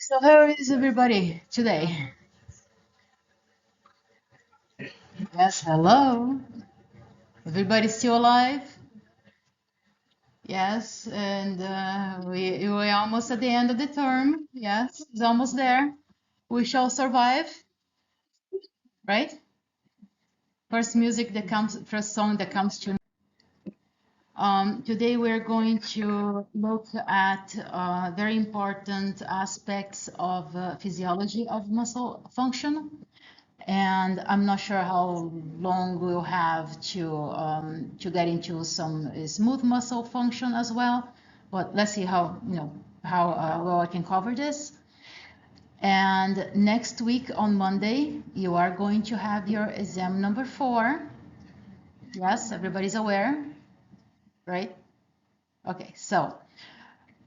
So how is everybody today? Yes, hello. Everybody still alive? Yes, and we're almost at the end of the term. Yes, it's almost there. We shall survive, right? First song that comes to. Today we're going to look at very important aspects of physiology of muscle function. And I'm not sure how long we'll have to get into some smooth muscle function as well. But let's see how well I can cover this. And next week on Monday, you are going to have your exam number 4. Yes, everybody's aware, right? Okay, so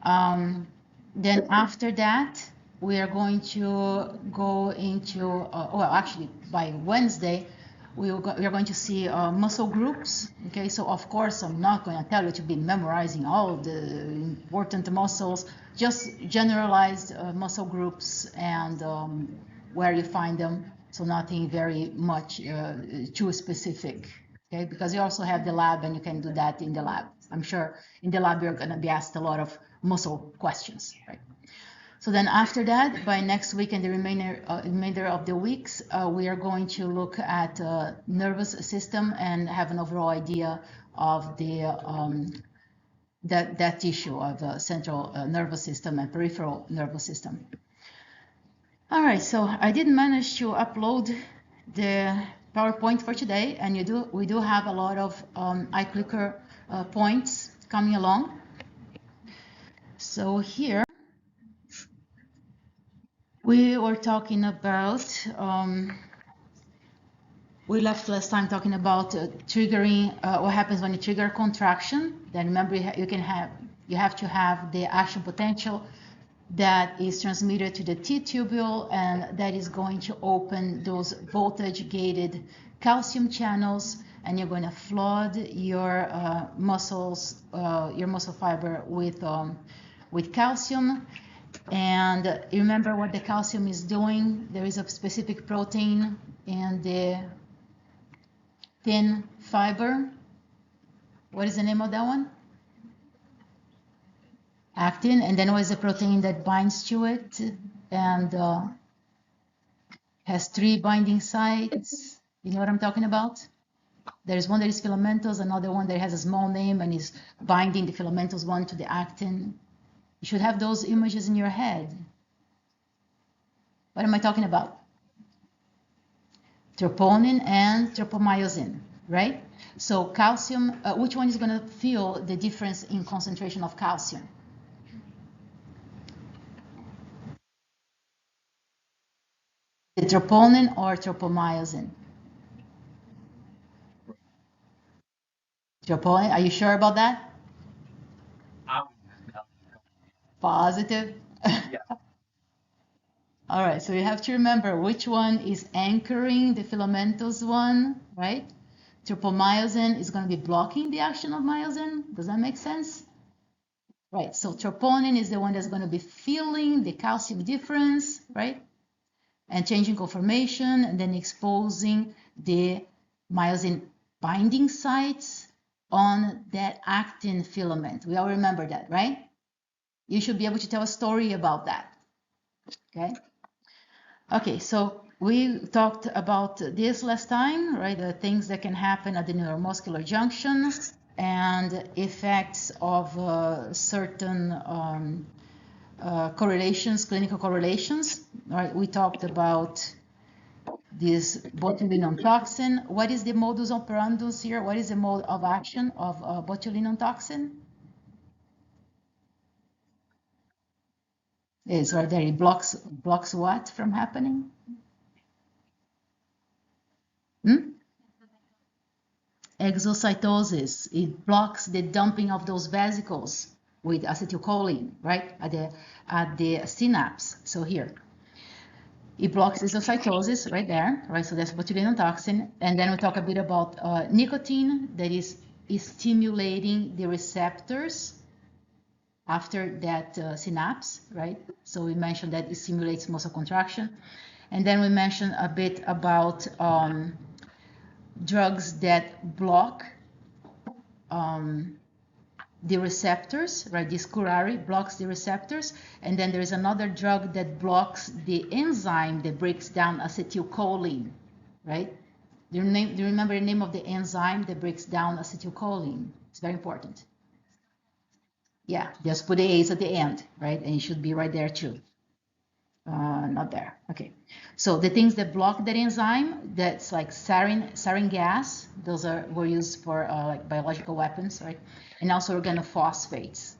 then after that, we are going to go into, well, actually by Wednesday, we are going to see muscle groups. Okay, so of course, I'm not going to tell you to be memorizing all the important muscles, just generalized muscle groups and where you find them. So nothing very much too specific. Okay, because you also have the lab and you can do that in the lab. I'm sure in the lab you're going to be asked a lot of muscle questions, right? So then after that, by next week and the remainder of the weeks, we are going to look at nervous system and have an overall idea of that tissue of central nervous system and peripheral nervous system. All right, so I did manage to upload the PowerPoint for today, and we do have a lot of iClicker points coming along. So here we were talking about, we left last time talking about triggering what happens when you trigger contraction. Then remember you have to have the action potential that is transmitted to the T-tubule, and that is going to open those voltage-gated calcium channels, and you're going to flood your muscles, your muscle fiber with calcium. And remember what the calcium is doing. There is a specific protein in the thin fiber. What is the name of that one? Actin. And then what is the protein that binds to it and has 3 binding sites? You know what I'm talking about? There's one that is filamentous, another one that has a small name and is binding the filamentous one to the actin. You should have those images in your head. What am I talking about? Troponin and tropomyosin, right? So calcium, which one is going to feel the difference in concentration of calcium? The troponin or tropomyosin? Troponin, are you sure about that? Positive? Yeah. All right, so you have to remember which one is anchoring the filamentous one, right? Tropomyosin is going to be blocking the action of myosin. Does that make sense? Right, so troponin is the one that's going to be feeling the calcium difference, right? And changing conformation and then exposing the myosin binding sites on that actin filament. We all remember that, right? You should be able to tell a story about that, okay? Okay, so we talked about this last time, right? The things that can happen at the neuromuscular junction and effects of certain correlations, clinical correlations. Right? We talked about this botulinum toxin. What is the modus operandi here? What is the mode of action of botulinum toxin? It's right there. It blocks what from happening? Exocytosis. It blocks the dumping of those vesicles with acetylcholine, right, at the synapse. So here, it blocks exocytosis right there, right? So that's botulinum toxin. And then we talk a bit about nicotine that is stimulating the receptors after that synapse, right? So we mentioned that it stimulates muscle contraction. And then we mentioned a bit about drugs that block the receptors, right? This curare blocks the receptors. And then there's another drug that blocks the enzyme that breaks down acetylcholine, right? Do you remember the name of the enzyme that breaks down acetylcholine? It's very important. Yeah, just put the A's at the end, right? And it should be right there too. Not there. Okay. So the things that block that enzyme, that's like sarin gas. Those were used for like biological weapons, right? And also organophosphates.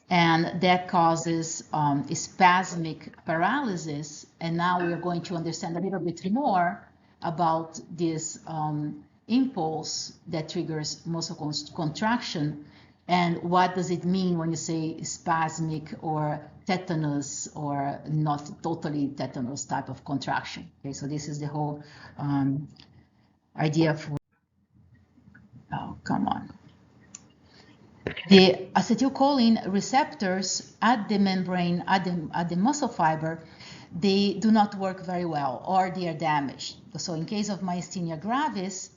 And that causes spasmic paralysis. And now we are going to understand a little bit more about this impulse that triggers muscle contraction. And what does it mean when you say spasmic or tetanus or not totally tetanus type of contraction? Okay, so this is the whole idea for, oh, come on. The acetylcholine receptors at the membrane, at the muscle fiber, they do not work very well or they are damaged. So in case of myasthenia gravis,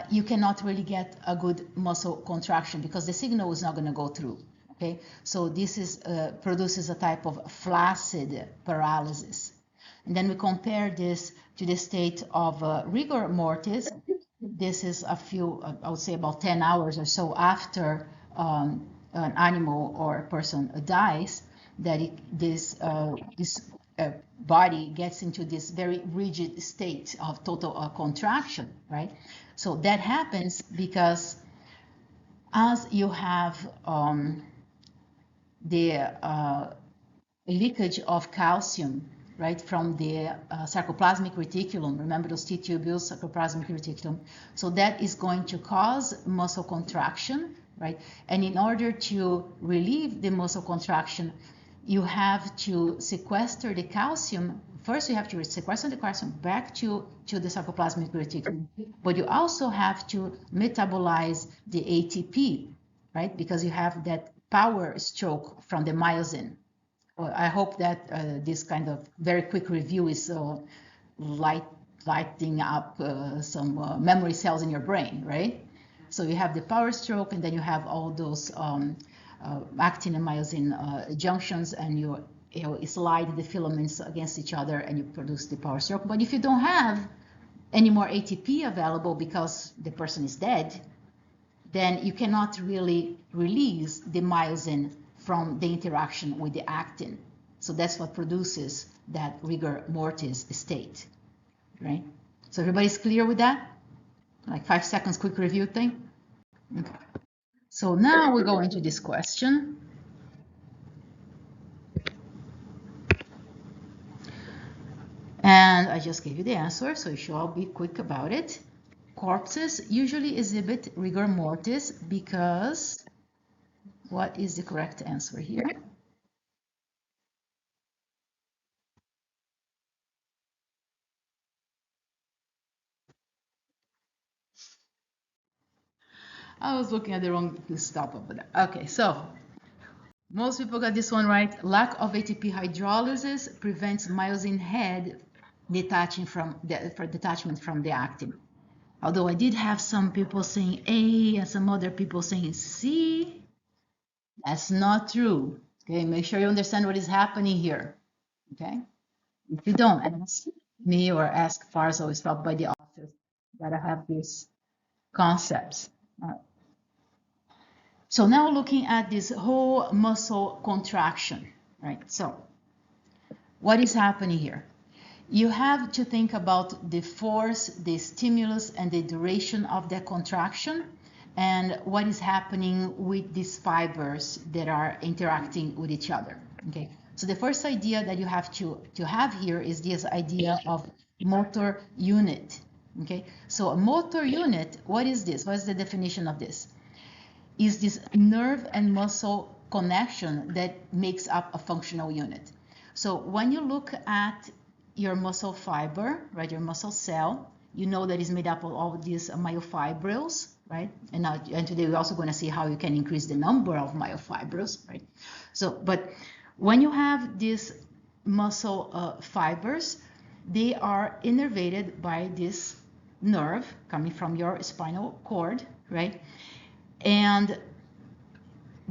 you cannot really get a good muscle contraction because the signal is not going to go through. Okay, so this is produces a type of flaccid paralysis. And then we compare this to the state of rigor mortis. This is a few, I would say about 10 hours or so after an animal or a person dies, that this body gets into this very rigid state of total contraction, right? So that happens because as you have the leakage of calcium, right, from the sarcoplasmic reticulum. Remember those T tubules, sarcoplasmic reticulum. So that is going to cause muscle contraction, right? And in order to relieve the muscle contraction, you have to sequester the calcium. First, you have to sequester the calcium back to the sarcoplasmic reticulum, but you also have to metabolize the ATP, right? Because you have that power stroke from the myosin. Well, I hope that this kind of very quick review is lighting up some memory cells in your brain, right? So you have the power stroke, and then you have all those actin and myosin junctions, and you slide the filaments against each other, and you produce the power stroke. But if you don't have any more ATP available because the person is dead, then you cannot really release the myosin from the interaction with the actin. So that's what produces that rigor mortis state, right? So everybody's clear with that? Like 5 seconds quick review thing? Okay. So now we go into this question. And I just gave you the answer, so you should all be quick about it. Corpses usually exhibit rigor mortis because, what is the correct answer here? I was looking at the wrong stuff over there. Okay, so most people got this one right. Lack of ATP hydrolysis prevents myosin head detachment from the actin. Although I did have some people saying A and some other people saying C. That's not true. Okay, make sure you understand what is happening here. Okay, if you don't, ask me or ask Farzo, it's probably by the authors that I have these concepts. So now looking at this whole muscle contraction, right? So what is happening here? You have to think about the force, the stimulus, and the duration of that contraction, and what is happening with these fibers that are interacting with each other. Okay. So the first idea that you have to have here is this idea of motor unit. Okay. So a motor unit, what is this? What is the definition of this? Is this nerve and muscle connection that makes up a functional unit. So when you look at your muscle fiber, right, your muscle cell, you know that is made up of all these myofibrils, right? And today we're also going to see how you can increase the number of myofibrils, right? So, but when you have these muscle fibers, they are innervated by this nerve coming from your spinal cord, right? And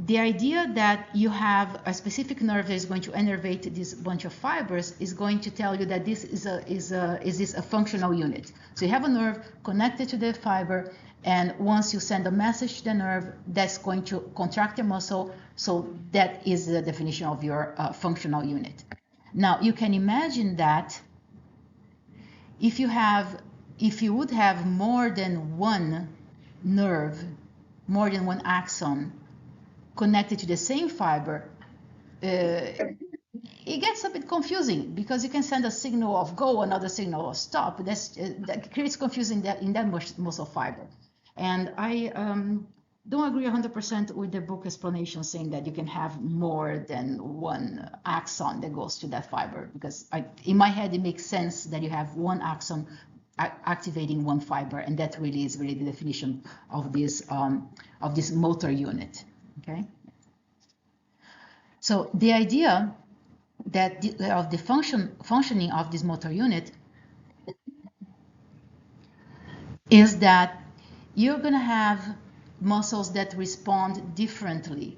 the idea that you have a specific nerve that is going to innervate this bunch of fibers is going to tell you that this is a functional unit. So you have a nerve connected to the fiber, and once you send a message to the nerve, that's going to contract the muscle. So that is the definition of your functional unit. Now you can imagine that if you would have more than one nerve, more than one axon connected to the same fiber, it gets a bit confusing because you can send a signal of go, another signal of stop. That creates confusion in that muscle fiber. And I don't agree 100% with the book explanation saying that you can have more than one axon that goes to that fiber, because in my head it makes sense that you have one axon activating one fiber, and that really is the definition of this motor unit. Okay. So the idea that of the functioning of this motor unit is that you're going to have muscles that respond differently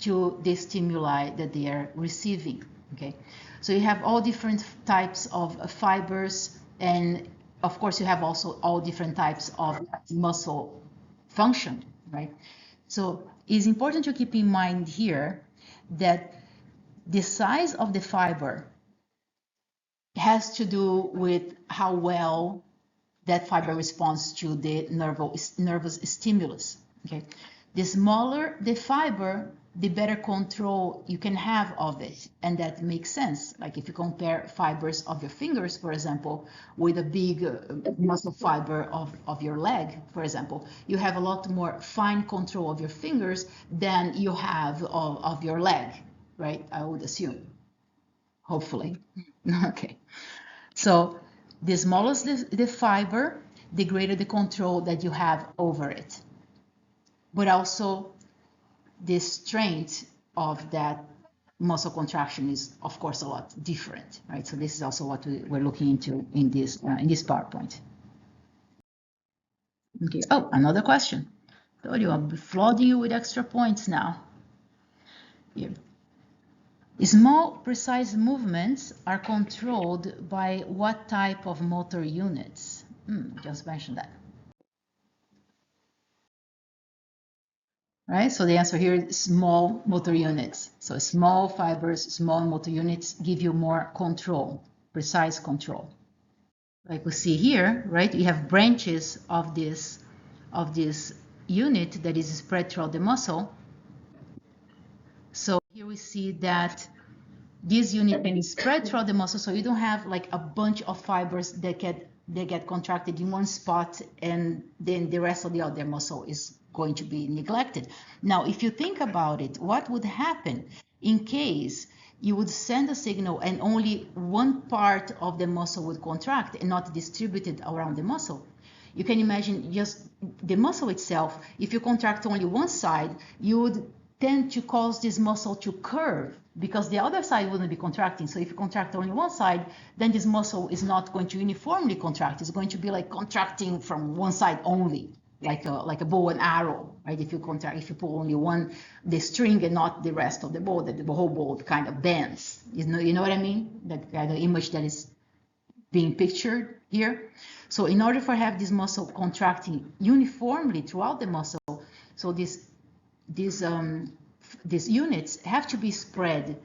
to the stimuli that they are receiving. Okay, so you have all different types of fibers, and of course you have also all different types of muscle function, right? So it's important to keep in mind here that the size of the fiber has to do with how well that fiber responds to the nervous stimulus. Okay, the smaller the fiber, the better control you can have of it, and that makes sense. Like if you compare fibers of your fingers, for example, with a big muscle fiber of your leg, for example, you have a lot more fine control of your fingers than you have of your leg, right? I would assume, hopefully. Okay, so the smaller the fiber, the greater the control that you have over it. But also the strength of that muscle contraction is, of course, a lot different, right? So this is also what we're looking into in this PowerPoint. Okay. Oh, another question. Told you I'll be flooding you with extra points now. Here. Small, precise movements are controlled by what type of motor units? Just mentioned that. Right, so the answer here is small motor units. So small fibers, small motor units give you more control, precise control. Like we see here, right, you have branches of this unit that is spread throughout the muscle. So here we see that this unit can spread throughout the muscle, so you don't have like a bunch of fibers that get contracted in one spot, and then the rest of the other muscle is going to be neglected. Now, if you think about it, what would happen in case you would send a signal and only one part of the muscle would contract and not distributed around the muscle? You can imagine just the muscle itself. If you contract only one side, you would tend to cause this muscle to curve because the other side wouldn't be contracting. So if you contract only one side, then this muscle is not going to uniformly contract. It's going to be like contracting from one side only, like a bow and arrow, right? If you pull only the string and not the rest of the bow, the whole bow kind of bends. You know what I mean? That kind of image that is being pictured here. So in order for have this muscle contracting uniformly throughout the muscle, so these units have to be spread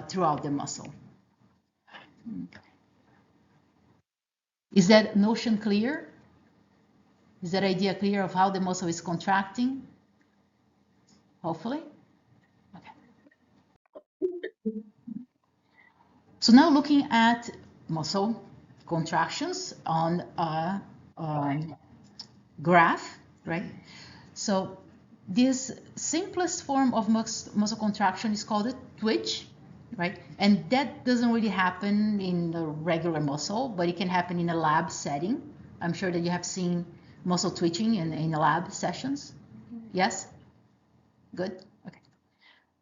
throughout the muscle. Is that notion clear? Is that idea clear of how the muscle is contracting? Hopefully. Okay. So now looking at muscle contractions on a graph, right? So this simplest form of muscle contraction is called a twitch, right? And that doesn't really happen in a regular muscle, but it can happen in a lab setting. I'm sure that you have seen muscle twitching in the lab sessions? Yes? Good? Okay.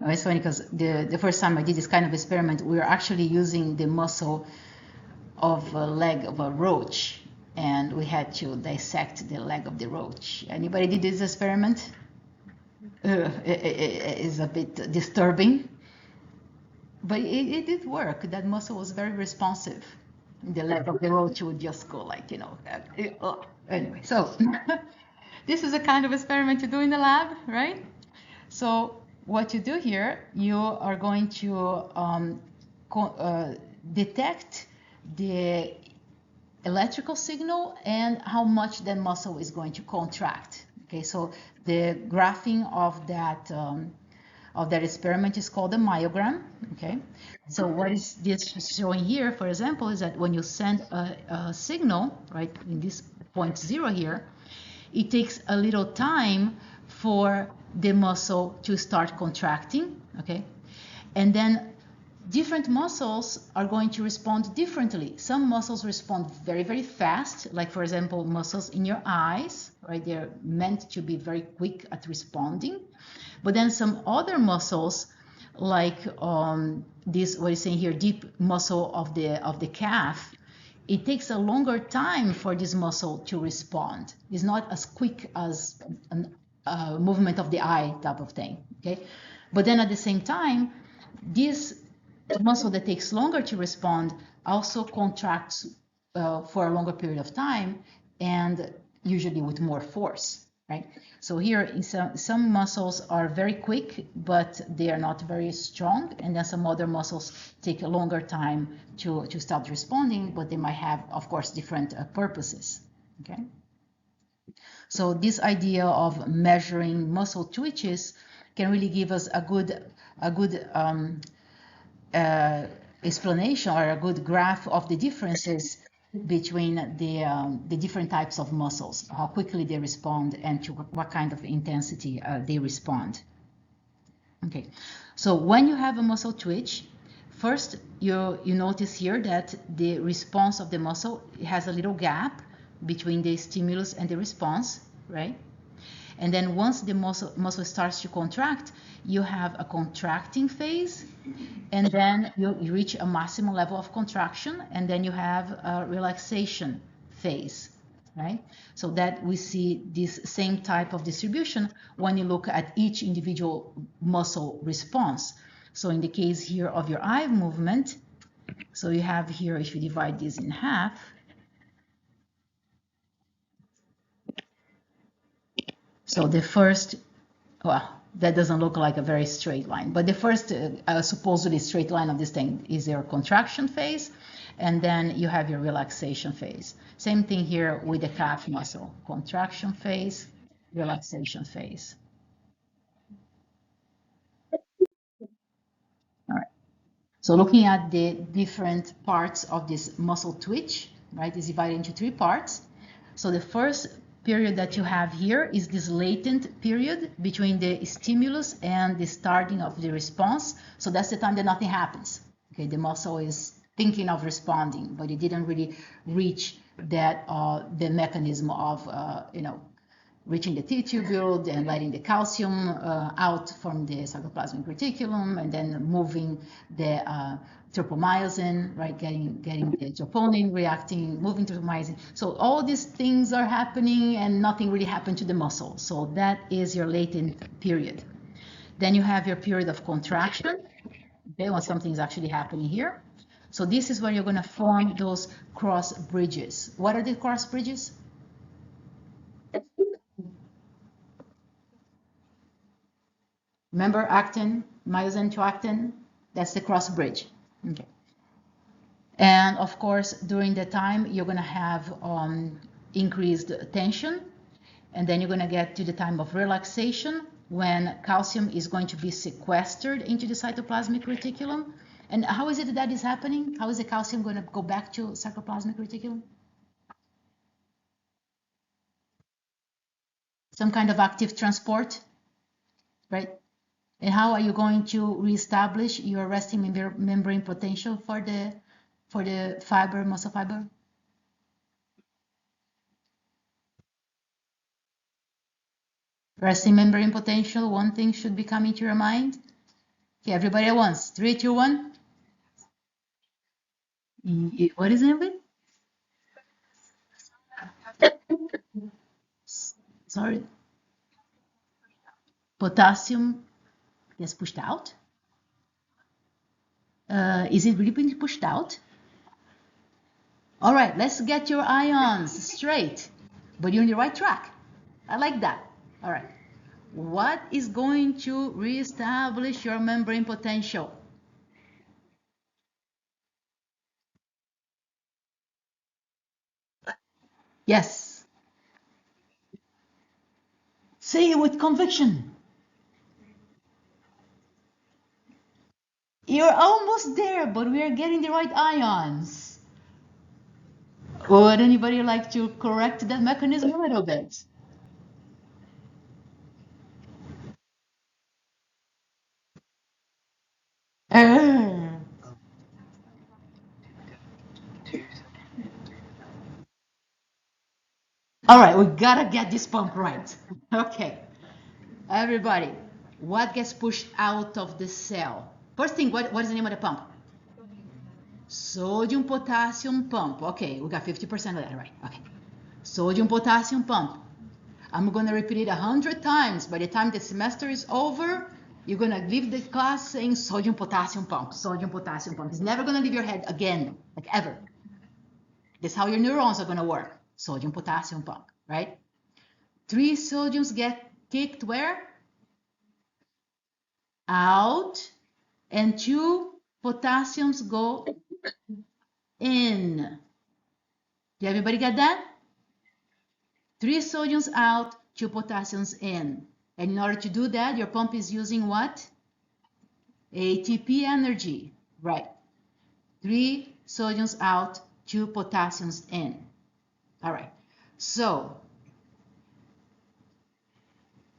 Oh, it's funny because the first time I did this kind of experiment, we were actually using the muscle of a leg of a roach, and we had to dissect the leg of the roach. Anybody did this experiment? It is a bit disturbing, but it did work. That muscle was very responsive. The leg of the roach would just go like, anyway, so this is a kind of experiment to do in the lab, right? So what you do here, you are going to detect the electrical signal and how much that muscle is going to contract. Okay, so the graphing of that experiment is called a myogram. Okay, so what is this showing here, for example, is that when you send a signal, right, in this point 0 here, it takes a little time for the muscle to start contracting. Okay, and then different muscles are going to respond differently. Some muscles respond very, very fast, like for example, muscles in your eyes, right? They're meant to be very quick at responding. But then some other muscles, like this, what is saying here, deep muscle of the calf, it takes a longer time for this muscle to respond. It's not as quick as a movement of the eye type of thing. Okay, but then at the same time, this muscle that takes longer to respond also contracts for a longer period of time, and usually with more force, right? So here, some muscles are very quick, but they are not very strong, and then some other muscles take a longer time to start responding, but they might have, of course, different purposes, okay? So this idea of measuring muscle twitches can really give us a good explanation or a good graph of the differences between the different types of muscles, how quickly they respond, and to what kind of intensity they respond. Okay, so when you have a muscle twitch, first you notice here that the response of the muscle has a little gap between the stimulus and the response, right? And then once the muscle starts to contract, you have a contracting phase, and then you reach a maximum level of contraction, and then you have a relaxation phase, right? So that we see this same type of distribution when you look at each individual muscle response. So in the case here of your eye movement, so you have here, if you divide this in half, so the first, well, that doesn't look like a very straight line, but the first supposedly straight line of this thing is your contraction phase, and then you have your relaxation phase. Same thing here with the calf muscle, contraction phase, relaxation phase. All right. So looking at the different parts of this muscle twitch, right, is divided into 3 parts. So the first period that you have here is this latent period between the stimulus and the starting of the response. So that's the time that nothing happens. Okay, the muscle is thinking of responding, but it didn't really reach that the mechanism of reaching the T-tubule and letting the calcium out from the sarcoplasmic reticulum, and then moving the tropomyosin, right? Getting the troponin reacting, moving to myosin. So all these things are happening, and nothing really happened to the muscle. So that is your latent period. Then you have your period of contraction. Okay, when something's actually happening here. So this is where you're going to form those cross bridges. What are the cross bridges? Remember actin, myosin to actin? That's the cross bridge. Okay. And of course, during the time, you're going to have increased tension. And then you're going to get to the time of relaxation, when calcium is going to be sequestered into the cytoplasmic reticulum. And how is it that is happening? How is the calcium going to go back to sarcoplasmic reticulum? Some kind of active transport, right? And how are you going to reestablish your resting membrane potential for the fiber, muscle fiber? Resting membrane potential, one thing should be coming to your mind. Okay, everybody at once. 3, 2, 1. What is it? Sorry. Potassium gets pushed out. Is it really being pushed out? All right, let's get your ions straight. But you're on the right track. I like that. All right. What is going to reestablish your membrane potential? Yes. Say it with conviction. You're almost there, but we are getting the right ions. Would anybody like to correct that mechanism a little bit? Uh, all right, we gotta get this pump right. Okay, everybody, what gets pushed out of the cell? First thing, what is the name of the pump? Sodium potassium pump. Okay, we got 50% of that right. Okay, sodium potassium pump. I'm gonna repeat it 100 times. By the time the semester is over, you're gonna leave the class saying sodium potassium pump, sodium potassium pump. It's never gonna leave your head again, like ever. That's how your neurons are gonna work. Sodium potassium pump, right? 3 sodiums get kicked where? Out, and 2 potassiums go in. Did everybody get that? 3 sodiums out, 2 potassiums in. And in order to do that, your pump is using what? ATP energy, right? 3 sodiums out, 2 potassiums in. All right, so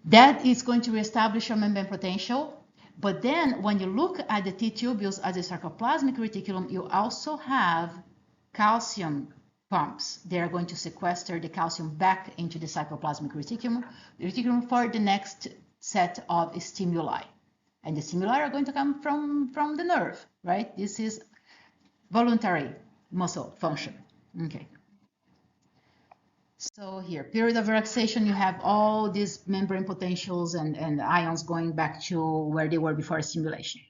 that is going to reestablish your membrane potential. But then when you look at the T tubules as a sarcoplasmic reticulum, you also have calcium pumps. They are going to sequester the calcium back into the cytoplasmic reticulum for the next set of stimuli. And the stimuli are going to come from the nerve, right? This is voluntary muscle function. Okay. So here, period of relaxation, you have all these membrane potentials and ions going back to where they were before stimulation.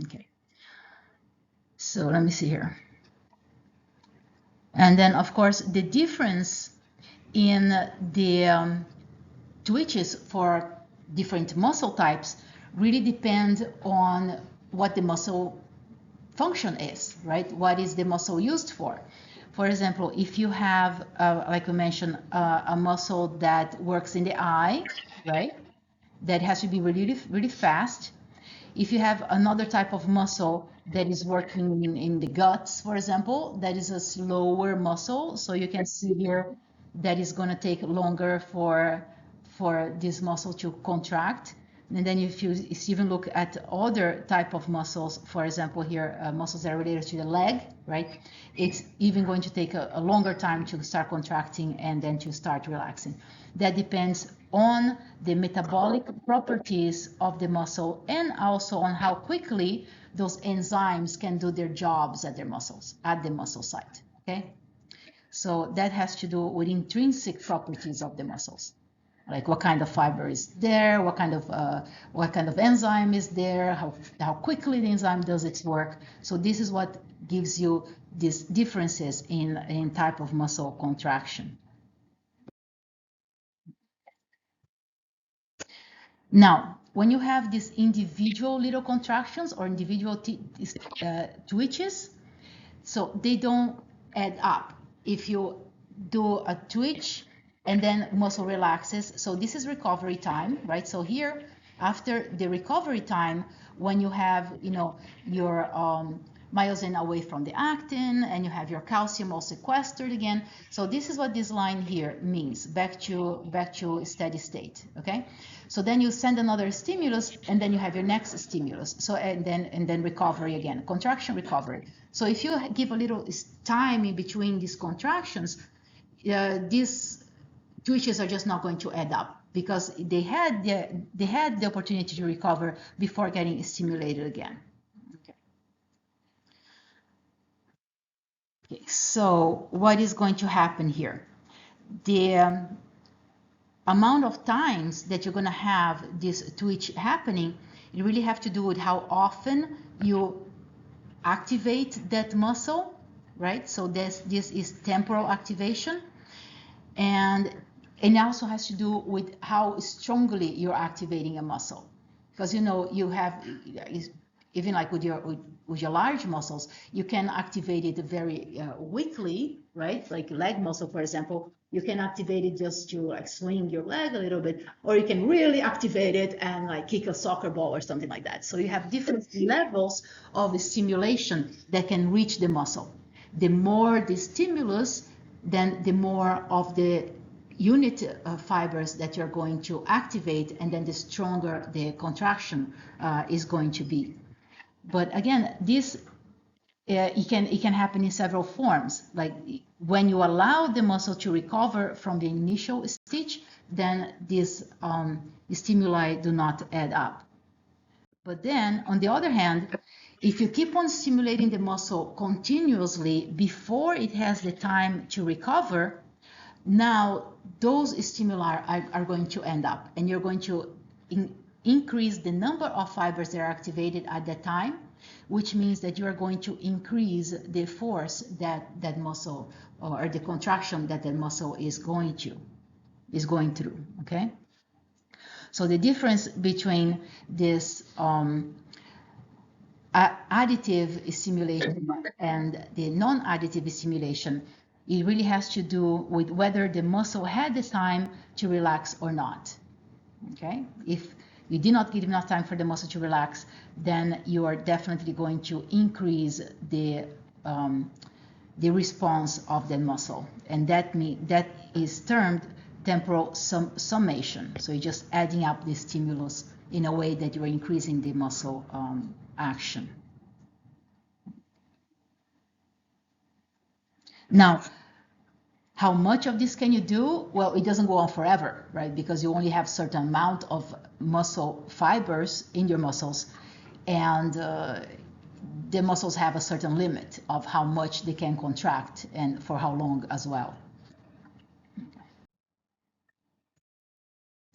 Okay. So let me see here. And then, of course, the difference in the twitches for different muscle types really depend on what the muscle function is, right? What is the muscle used for? For example, if you have, like we mentioned, a muscle that works in the eye, right? That has to be really, really fast. If you have another type of muscle that is working in the guts, for example, that is a slower muscle. So you can see here that is going to take longer for this muscle to contract. And then if you even look at other type of muscles, for example, here, muscles that are related to the leg, right? It's even going to take a longer time to start contracting and then to start relaxing. That depends on the metabolic properties of the muscle and also on how quickly those enzymes can do their jobs at their muscles, at the muscle site, okay? So that has to do with intrinsic properties of the muscles. Like what kind of fiber is there, what kind of enzyme is there, how quickly the enzyme does its work. So this is what gives you these differences in type of muscle contraction. Now, when you have these individual little contractions or individual twitches, so they don't add up. If you do a twitch and then muscle relaxes, so this is recovery time, right? So here, after the recovery time, when you have, your myosin away from the actin and you have your calcium all sequestered again. So this is what this line here means, back to steady state, okay? So then you send another stimulus and then you have your next stimulus. So and then recovery again, contraction, recovery. So if you give a little time in between these contractions, these twitches are just not going to add up. because they had the opportunity to recover before getting stimulated again. Okay, so what is going to happen here? The amount of times that you're going to have this twitch happening, it really have to do with how often you activate that muscle, right? So this is temporal activation, and it also has to do with how strongly you're activating a muscle, because you have, even like with your large muscles, you can activate it very weakly, right? Like leg muscle, for example, you can activate it just to like swing your leg a little bit, or you can really activate it and like kick a soccer ball or something like that. So you have different levels of stimulation that can reach the muscle. The more the stimulus, then the more of the unit fibers that you're going to activate, and then the stronger the contraction is going to be. But again, this it can happen in several forms. Like when you allow the muscle to recover from the initial stage, then these stimuli do not add up. But then, on the other hand, if you keep on stimulating the muscle continuously before it has the time to recover, now those stimuli are going to end up, and you're going to increase the number of fibers that are activated at that time, which means that you are going to increase the force that muscle, or the contraction that muscle is going through. Okay. So the difference between this additive stimulation and the non-additive stimulation, it really has to do with whether the muscle had the time to relax or not. Okay, if you did not give enough time for the muscle to relax, then you are definitely going to increase the response of the muscle, and that is termed temporal summation. So you're just adding up the stimulus in a way that you're increasing the muscle action. Now, how much of this can you do? Well, it doesn't go on forever, right? Because you only have a certain amount of muscle fibers in your muscles, and the muscles have a certain limit of how much they can contract and for how long as well.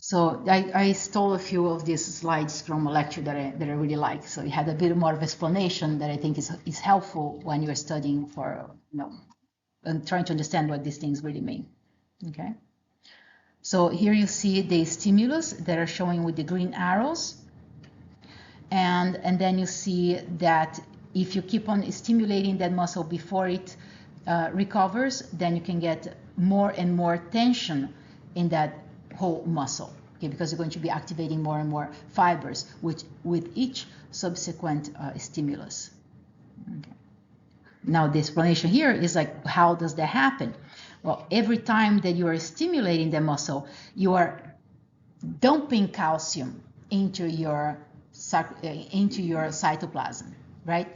So I stole a few of these slides from a lecture that I really like. So it had a bit more of explanation that I think is helpful when you're studying for, and trying to understand what these things really mean. Okay. So here you see the stimulus that are showing with the green arrows. And then you see that if you keep on stimulating that muscle before it recovers, then you can get more and more tension in that whole muscle, okay, because you're going to be activating more and more fibers with each subsequent stimulus. Okay. Now the explanation here is like, how does that happen? Well, every time that you are stimulating the muscle, you are dumping calcium into your cytoplasm, right?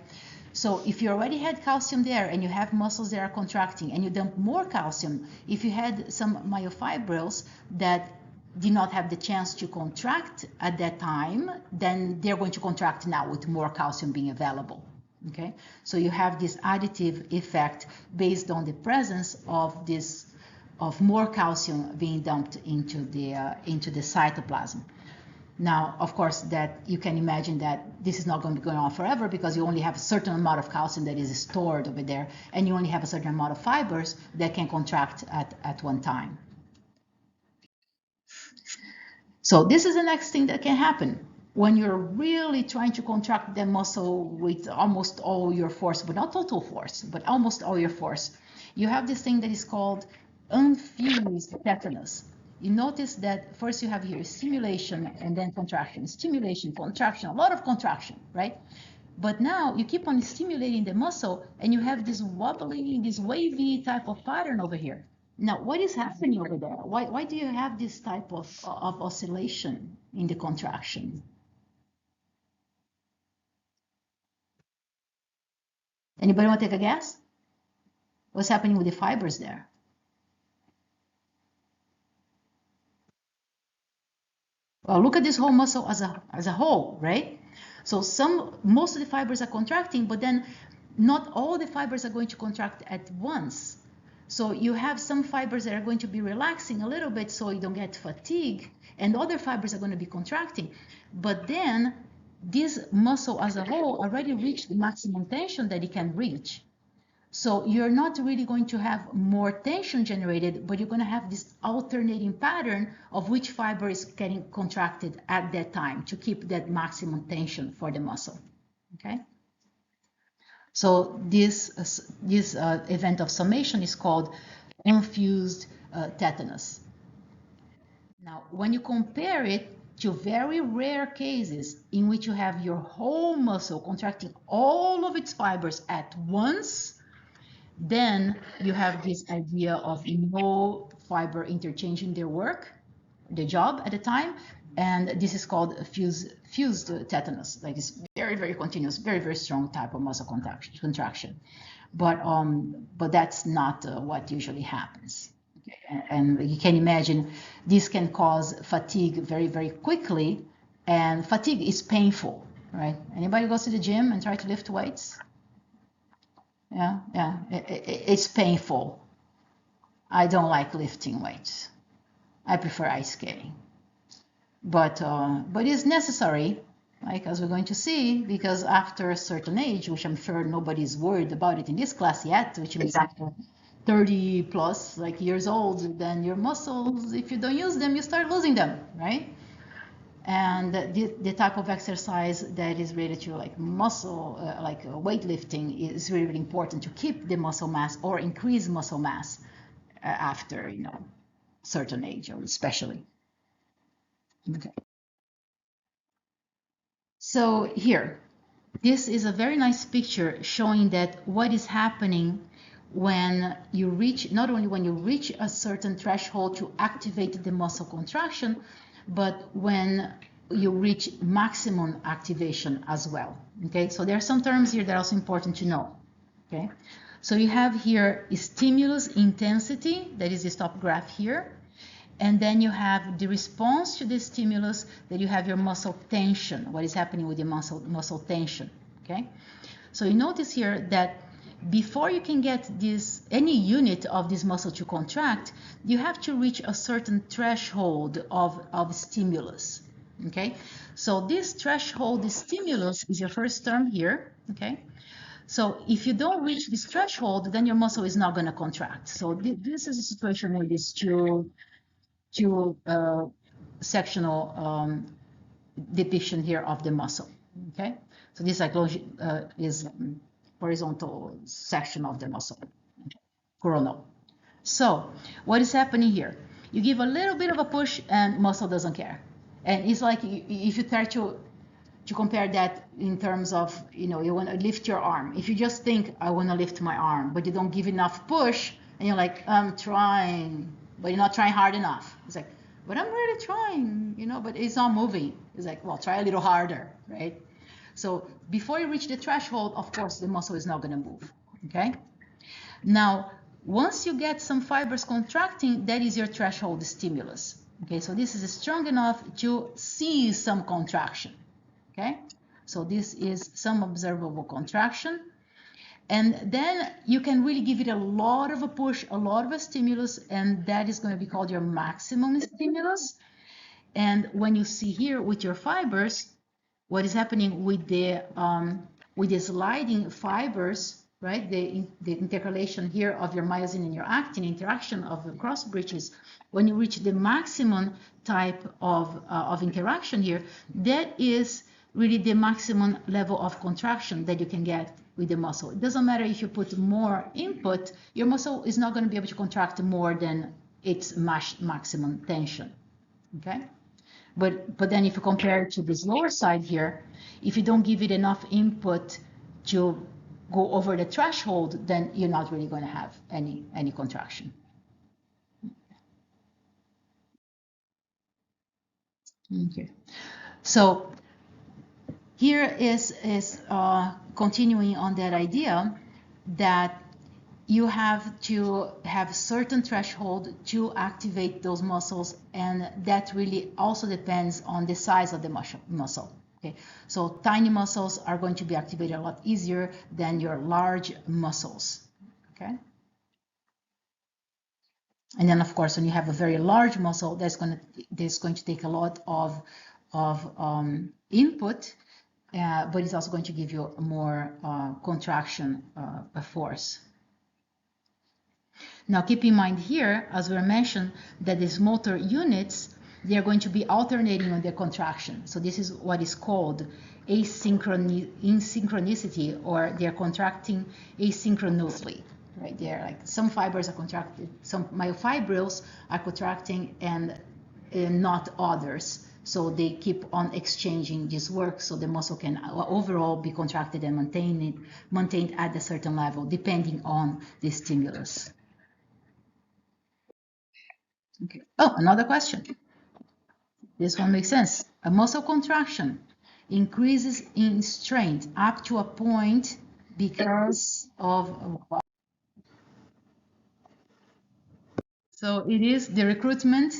So if you already had calcium there and you have muscles that are contracting and you dump more calcium, if you had some myofibrils that did not have the chance to contract at that time, then they're going to contract now with more calcium being available. Okay, so you have this additive effect based on the presence of more calcium being dumped into the cytoplasm. Now, of course, that you can imagine that this is not going to be going on forever, because you only have a certain amount of calcium that is stored over there, and you only have a certain amount of fibers that can contract at one time. So this is the next thing that can happen when you're really trying to contract the muscle with almost all your force, but not total force, but almost all your force. You have this thing that is called unfused tetanus. You notice that first you have here stimulation and then contraction, stimulation, contraction, a lot of contraction, right? But now you keep on stimulating the muscle and you have this wobbly, this wavy type of pattern over here. Now, what is happening over there? Why do you have this type of oscillation in the contraction? Anybody want to take a guess? What's happening with the fibers there? Well, look at this whole muscle as a whole, right? So most of the fibers are contracting, but then not all the fibers are going to contract at once. So you have some fibers that are going to be relaxing a little bit so you don't get fatigue, and other fibers are going to be contracting. But then this muscle as a whole already reached the maximum tension that it can reach. So you're not really going to have more tension generated, but you're going to have this alternating pattern of which fiber is getting contracted at that time to keep that maximum tension for the muscle. Okay. So this event of summation is called infused tetanus. Now, when you compare it to very rare cases in which you have your whole muscle contracting all of its fibers at once, then you have this idea of no fiber interchanging their job at a time, and this is called fused tetanus. Like it's very, very continuous, very, very strong type of muscle contraction. But that's not what usually happens. Okay. And you can imagine this can cause fatigue very, very quickly, and fatigue is painful, right? Anybody goes to the gym and try to lift weights? Yeah, it's painful. I don't like lifting weights. I prefer ice skating. But it's necessary, like as we're going to see, because after a certain age, which I'm sure nobody's worried about it in this class yet, which means after 30 plus like years old, then your muscles, if you don't use them, you start losing them, right? And the type of exercise that is related to like muscle, like weightlifting, is really, really important to keep the muscle mass or increase muscle mass after certain age, or especially. Okay. So here, this is a very nice picture showing that what is happening when you reach, not only when you reach a certain threshold to activate the muscle contraction, but when you reach maximum activation as well. Okay, so there are some terms here that are also important to know. Okay, so you have here stimulus intensity, that is this top graph here, and then you have the response to the stimulus, that you have your muscle tension, what is happening with the muscle tension. Okay, so you notice here that before you can get any unit of this muscle to contract, you have to reach a certain threshold of stimulus. Okay, so this threshold stimulus is your first term here. Okay, so if you don't reach this threshold, then your muscle is not going to contract. So this is a situation where these two sectional depiction here of the muscle. Okay, so this is horizontal section of the muscle, coronal. So what is happening here? You give a little bit of a push and muscle doesn't care. And it's like if you try to compare that in terms of, you want to lift your arm. If you just think, I want to lift my arm, but you don't give enough push, and you're like, I'm trying, but you're not trying hard enough. It's like, but I'm really trying, but it's not moving. It's like, well, try a little harder, right? So before you reach the threshold, of course, the muscle is not going to move, okay? Now, once you get some fibers contracting, that is your threshold stimulus, okay? So this is strong enough to see some contraction, okay? So this is some observable contraction. And then you can really give it a lot of a push, a lot of a stimulus, and that is going to be called your maximum stimulus. And when you see here with your fibers, what is happening with the sliding fibers, right? The intercalation here of your myosin and your actin, interaction of the cross bridges. When you reach the maximum type of interaction here, that is really the maximum level of contraction that you can get with the muscle. It doesn't matter if you put more input, your muscle is not going to be able to contract more than its maximum tension. Okay? But then if you compare it to this lower side here, if you don't give it enough input to go over the threshold, then you're not really going to have any contraction. Okay. So here is continuing on that idea that you have to have certain threshold to activate those muscles, and that really also depends on the size of the muscle. Okay, so tiny muscles are going to be activated a lot easier than your large muscles. Okay, and then of course when you have a very large muscle, that's going to take a lot of input, but it's also going to give you more contraction force. Now keep in mind here, as we mentioned, that these motor units, they are going to be alternating on their contraction. So this is what is called asynchronicity, or they're contracting asynchronously. Right there, like some fibers are contracted, some myofibrils are contracting and not others. So they keep on exchanging this work, so the muscle can overall be contracted and maintained at a certain level, depending on the stimulus. Okay. Oh, another question. This one makes sense. A muscle contraction increases in strength up to a point because of. So it is the recruitment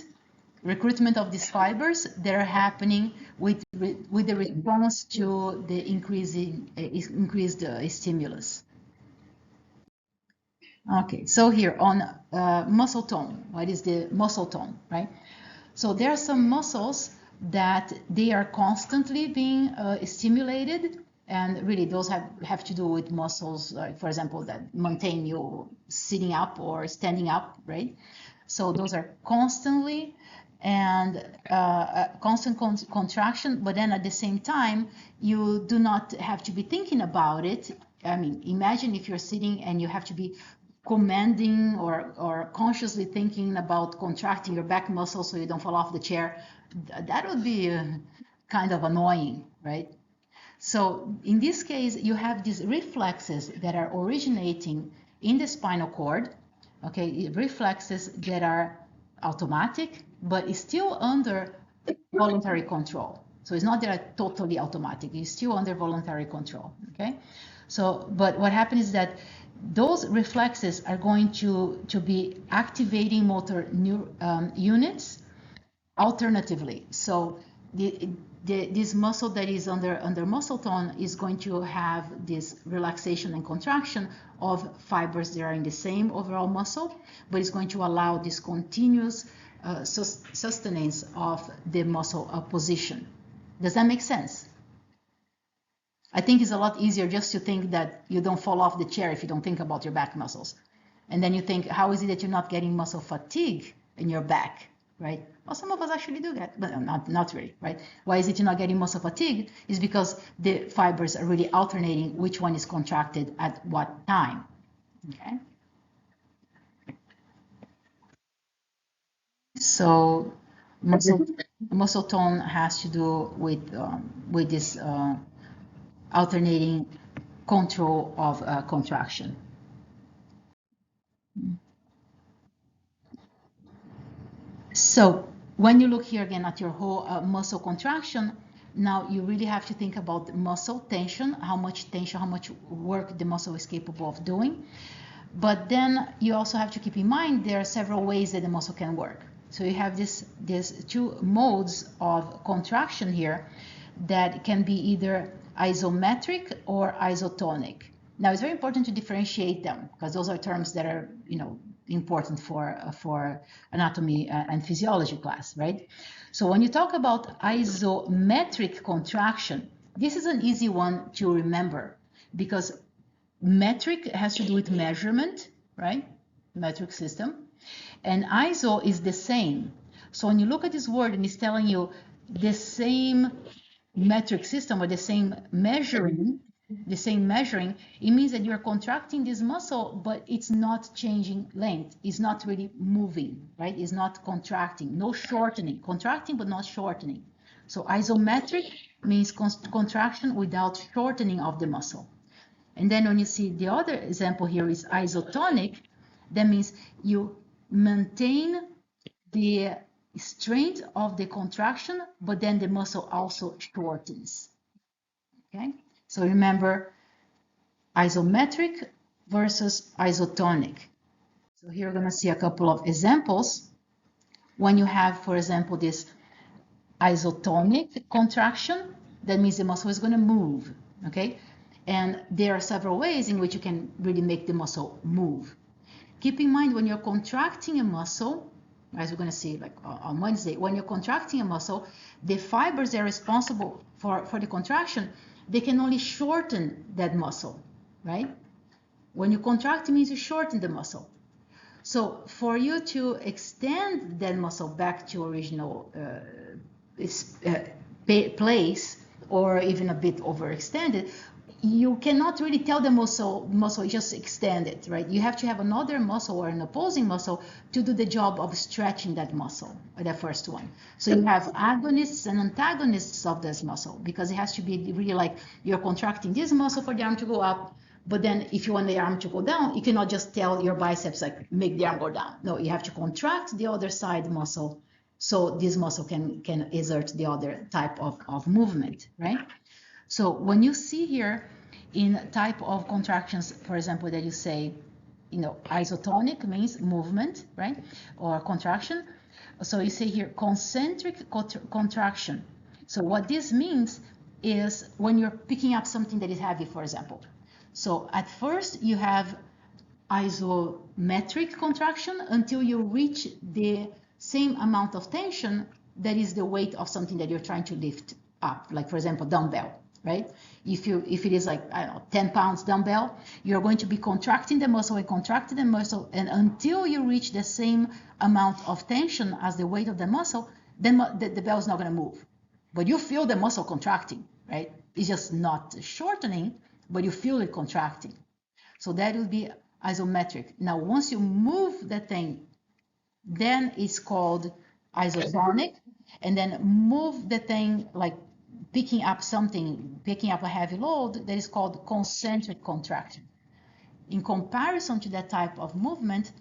of these fibers that are happening with the response to the increased stimulus. Okay, so here on muscle tone, what is the muscle tone, right? So there are some muscles that they are constantly being stimulated, and really those have to do with muscles, for example, that maintain you sitting up or standing up, right? So those are constantly and constant contraction, but then at the same time, you do not have to be thinking about it. I mean, imagine if you're sitting and you have to be commanding or consciously thinking about contracting your back muscle so you don't fall off the chair. That would be kind of annoying, right? So in this case, you have these reflexes that are originating in the spinal cord, okay, reflexes that are automatic, but is still under voluntary control. So it's not that they're totally automatic, it's still under voluntary control, okay? So, but what happens is that those reflexes are going to be activating motor units alternatively. So this muscle that is under muscle tone is going to have this relaxation and contraction of fibers that are in the same overall muscle, but it's going to allow this continuous sustenance of the muscle position. Does that make sense? I think it's a lot easier just to think that you don't fall off the chair if you don't think about your back muscles. And then you think, how is it that you're not getting muscle fatigue in your back, right? Well, some of us actually do get, but not really, right? Why is it you're not getting muscle fatigue? Is because the fibers are really alternating which one is contracted at what time, okay? So muscle tone has to do with this alternating control of contraction. So when you look here again at your whole muscle contraction, now you really have to think about muscle tension, how much work the muscle is capable of doing. But then you also have to keep in mind there are several ways that the muscle can work. So you have these two modes of contraction here that can be either isometric or isotonic. Now it's very important to differentiate them because those are terms that are, important for anatomy and physiology class, right? So when you talk about isometric contraction, this is an easy one to remember because metric has to do with measurement, right? Metric system. And iso is the same. So when you look at this word and it's telling you the same metric system or the same measuring, it means that you're contracting this muscle, but it's not changing length. It's not really moving, right? It's not contracting, no shortening. Contracting, but not shortening. So isometric means contraction without shortening of the muscle. And then when you see the other example here is isotonic, that means you maintain the strength of the contraction, but then the muscle also shortens. Okay, so remember, isometric versus isotonic. So here we're going to see a couple of examples. When you have, for example, this isotonic contraction, that means the muscle is going to move, okay? And there are several ways in which you can really make the muscle move. Keep in mind when you're contracting a muscle, as we're going to see like on Wednesday, when you're contracting a muscle, the fibers that are responsible for the contraction, they can only shorten that muscle, right? When you contract, it means you shorten the muscle. So for you to extend that muscle back to original place, or even a bit overextended, you cannot really tell the muscle just extend it, right? You have to have another muscle or an opposing muscle to do the job of stretching that muscle, that first one. So you have agonists and antagonists of this muscle, because it has to be really like you're contracting this muscle for the arm to go up, but then if you want the arm to go down, you cannot just tell your biceps like make the arm go down. No, you have to contract the other side muscle so this muscle can exert the other type of movement, right? So when you see here in type of contractions, for example, that you say, isotonic means movement, right? Or contraction. So you say here concentric contraction. So what this means is when you're picking up something that is heavy, for example. So at first you have isometric contraction until you reach the same amount of tension that is the weight of something that you're trying to lift up, like for example, dumbbell, right? If it is like, I don't know, 10 pounds dumbbell, you're going to be contracting the muscle and contracting the muscle, and until you reach the same amount of tension as the weight of the muscle, then the bell is not going to move. But you feel the muscle contracting, right? It's just not shortening, but you feel it contracting. So that will be isometric. Now, once you move the thing, then it's called isotonic, and then move the thing like picking up something, picking up a heavy load, that is called concentric contraction. In comparison to that type of movement,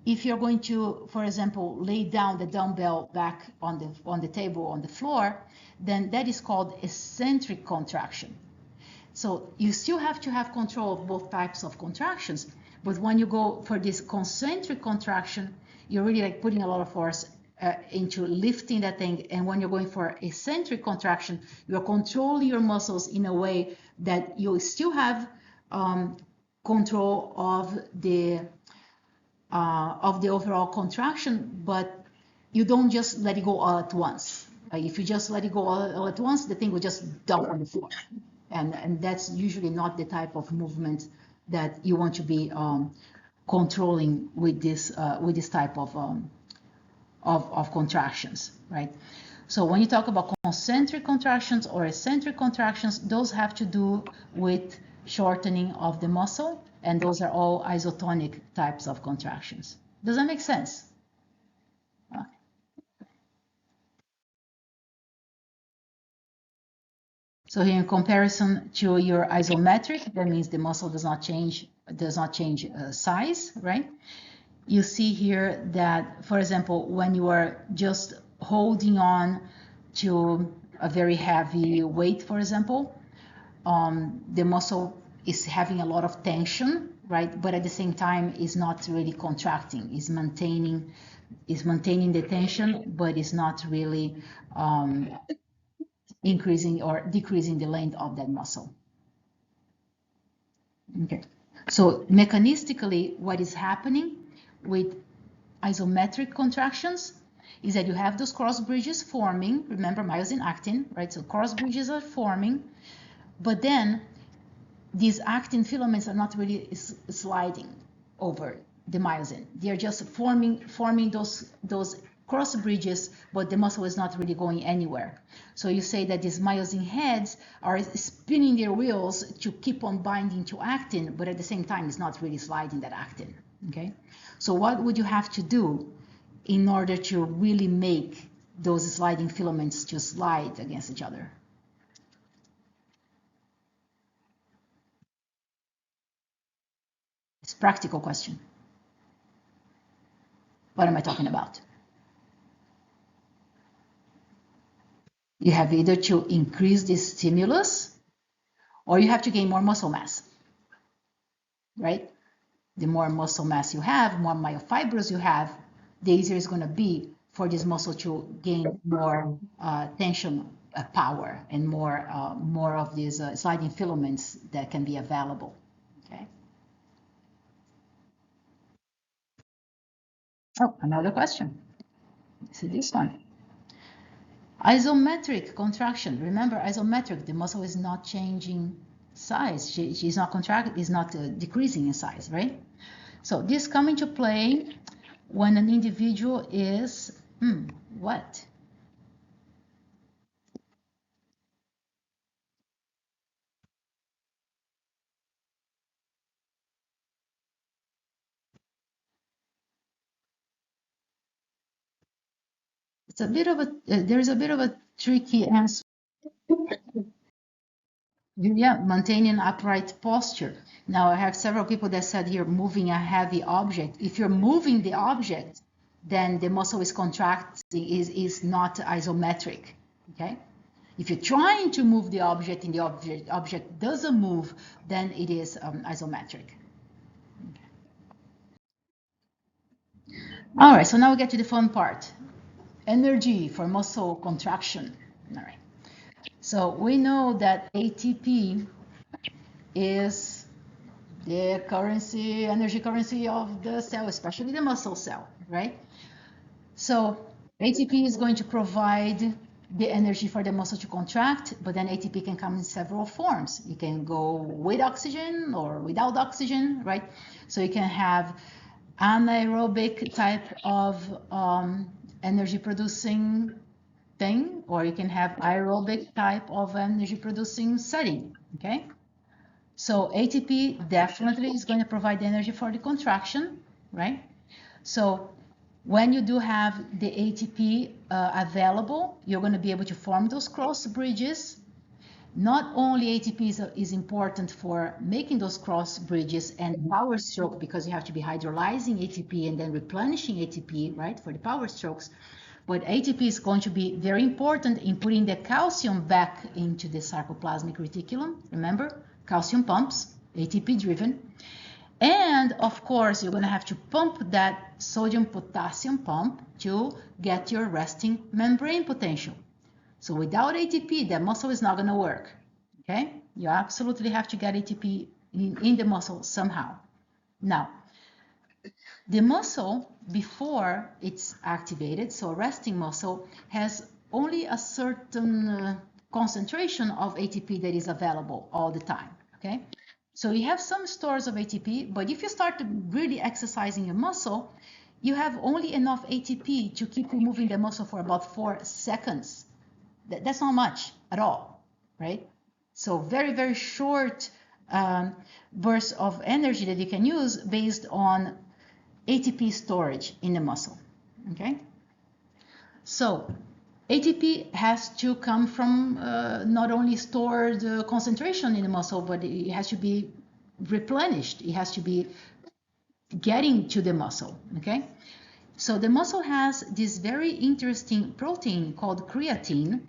if you're going to, for example, lay down the dumbbell back on the table, on the floor, then that is called eccentric contraction. So you still have to have control of both types of contractions, but when you go for this concentric contraction, you're really like putting a lot of force into lifting that thing. And when you're going for eccentric contraction, you're controlling your muscles in a way that you still have control of the overall contraction, but you don't just let it go all at once. If you just let it go all at once, the thing will just dump on the floor. And that's usually not the type of movement that you want to be controlling with this type of contractions, right? So when you talk about concentric contractions or eccentric contractions, those have to do with shortening of the muscle, and those are all isotonic types of contractions. Does that make sense? So here in comparison to your isometric, that means the muscle does not change size, right? You see here that, for example, when you are just holding on to a very heavy weight, for example, the muscle is having a lot of tension, right? But at the same time, is not really contracting. Is maintaining the tension, but is not really increasing or decreasing the length of that muscle. Okay. So mechanistically, what is happening with isometric contractions is that you have those cross bridges forming. Remember, myosin actin, right? So cross bridges are forming, but then these actin filaments are not really sliding over the myosin. They're just forming those cross bridges, but the muscle is not really going anywhere. So you say that these myosin heads are spinning their wheels to keep on binding to actin, but at the same time, it's not really sliding that actin. Okay. So what would you have to do in order to really make those sliding filaments to slide against each other? It's a practical question. What am I talking about? You have either to increase the stimulus or you have to gain more muscle mass, right? The more muscle mass you have, more myofibers you have, the easier it's going to be for this muscle to gain more tension power and more of these sliding filaments that can be available. Okay. Oh, another question. See this one. Isometric contraction. Remember, isometric, the muscle is not changing size. She's not contracting, is not decreasing in size, right? So this come into play when an individual is, what? It's a bit of a, there's a bit of a tricky answer. Yeah, maintaining upright posture. Now, I have several people that said you're moving a heavy object. If you're moving the object, then the muscle is contracting, is not isometric, okay? If you're trying to move the object and the object doesn't move, then it is isometric. All right, so now we get to the fun part. Energy for muscle contraction. All right. So we know that ATP is the currency, energy currency of the cell, especially the muscle cell, right? So ATP is going to provide the energy for the muscle to contract, but then ATP can come in several forms. You can go with oxygen or without oxygen, right? So you can have anaerobic type of energy producing thing, or you can have aerobic type of energy producing setting, okay? So ATP definitely is going to provide the energy for the contraction, right? So when you do have the ATP available, you're going to be able to form those cross bridges. Not only ATP is important for making those cross bridges and power stroke, because you have to be hydrolyzing ATP and then replenishing ATP, right, for the power strokes. But ATP is going to be very important in putting the calcium back into the sarcoplasmic reticulum. Remember, calcium pumps, ATP driven. And of course, you're going to have to pump that sodium potassium pump to get your resting membrane potential. So without ATP, the muscle is not going to work. Okay? You absolutely have to get ATP in the muscle somehow. Now, the muscle, before it's activated, so a resting muscle, has only a certain concentration of ATP that is available all the time. Okay? So you have some stores of ATP, but if you start really exercising your muscle, you have only enough ATP to keep you moving the muscle for about 4 seconds. That's not much at all, right? So very, very short bursts of energy that you can use based on ATP storage in the muscle, okay? So ATP has to come from not only stored concentration in the muscle, but it has to be replenished. It has to be getting to the muscle, okay? So the muscle has this very interesting protein called creatine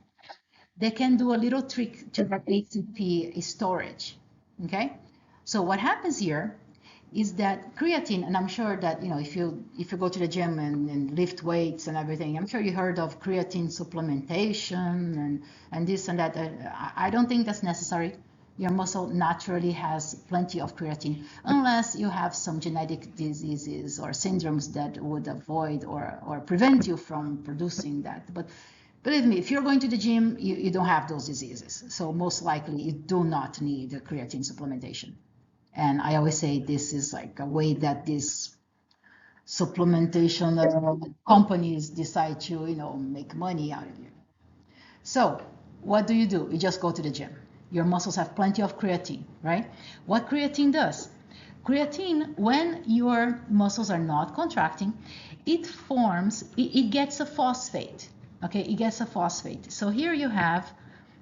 that can do a little trick to that ATP storage, okay? So what happens here is that creatine, and I'm sure that, you know, if you go to the gym and lift weights and everything, I'm sure you heard of creatine supplementation and this and that. I don't think that's necessary. Your muscle naturally has plenty of creatine, unless you have some genetic diseases or syndromes that would avoid or prevent you from producing that. But believe me, if you're going to the gym, you don't have those diseases. So most likely you do not need a creatine supplementation. And I always say this is like a way that these supplementation companies decide to, you know, make money out of you. So what do? You just go to the gym. Your muscles have plenty of creatine, right? What creatine does? Creatine, when your muscles are not contracting, it gets a phosphate. Okay, it gets a phosphate. So here you have,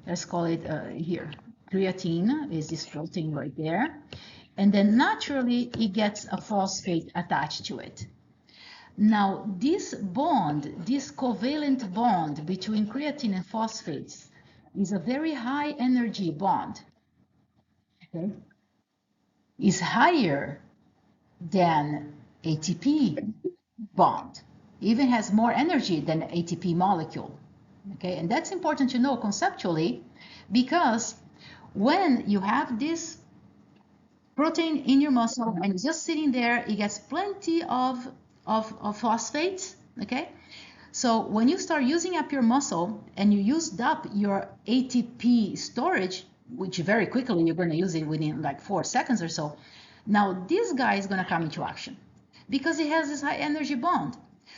let's call it here, creatine is this protein right there. And then naturally it gets a phosphate attached to it. Now this bond, this covalent bond between creatine and phosphates is a very high energy bond. Okay? Is higher than ATP bond, even has more energy than ATP molecule. Okay, and that's important to know conceptually, because when you have this protein in your muscle and just sitting there, it gets plenty of phosphates. Okay, so when you start using up your muscle and you used up your ATP storage, which very quickly you're going to use it within like 4 seconds or so, now this guy is going to come into action because it has this high energy bond.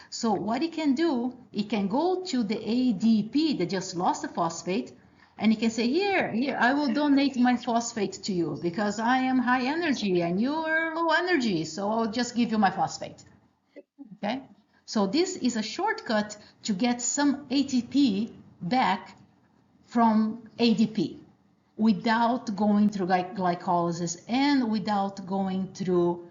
So what it can do, it can go to the ADP that just lost the phosphate, and you can say, here, I will donate my phosphate to you because I am high energy and you are low energy, so I'll just give you my phosphate. Okay, so this is a shortcut to get some ATP back from ADP without going through glycolysis and without going through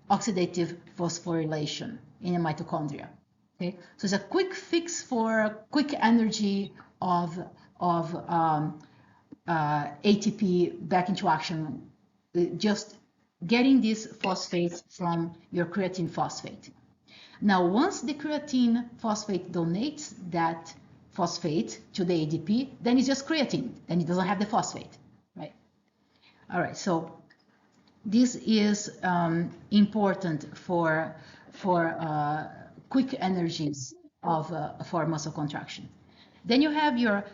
oxidative phosphorylation in a mitochondria. Okay, so it's a quick fix for quick energy of ATP back into action, just getting this phosphate from your creatine phosphate. Now, once the creatine phosphate donates that phosphate to the ADP, then it's just creatine, then it doesn't have the phosphate, right? All right, so this is important for quick energies for muscle contraction. Then you have your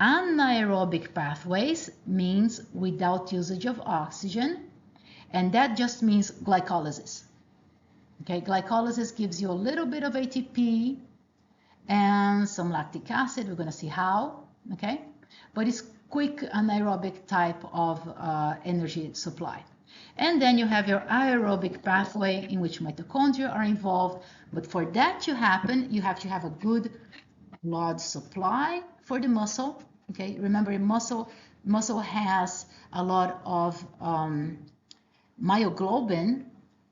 anaerobic pathways, means without usage of oxygen, and that just means glycolysis. Okay, glycolysis gives you a little bit of ATP and some lactic acid. We're going to see how, okay? But it's quick anaerobic type of energy supply. And then you have your aerobic pathway in which mitochondria are involved. But for that to happen, you have to have a good blood supply for the muscle. Okay, remember, muscle has a lot of myoglobin,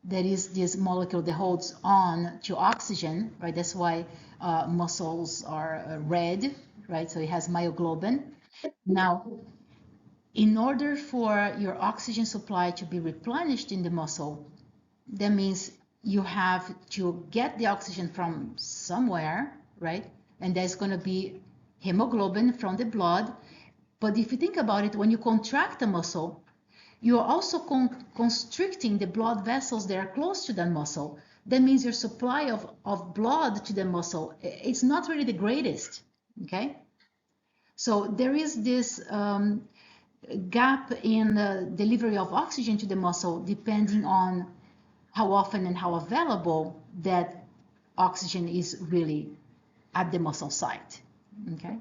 that is this molecule that holds on to oxygen, right? That's why muscles are red, right? So it has myoglobin. Now, in order for your oxygen supply to be replenished in the muscle, that means you have to get the oxygen from somewhere, right? And there's going to be hemoglobin from the blood. But if you think about it, when you contract a muscle, you're also constricting the blood vessels that are close to that muscle. That means your supply of blood to the muscle, it's not really the greatest, okay? So there is this gap in the delivery of oxygen to the muscle depending on how often and how available that oxygen is really at the muscle site, okay?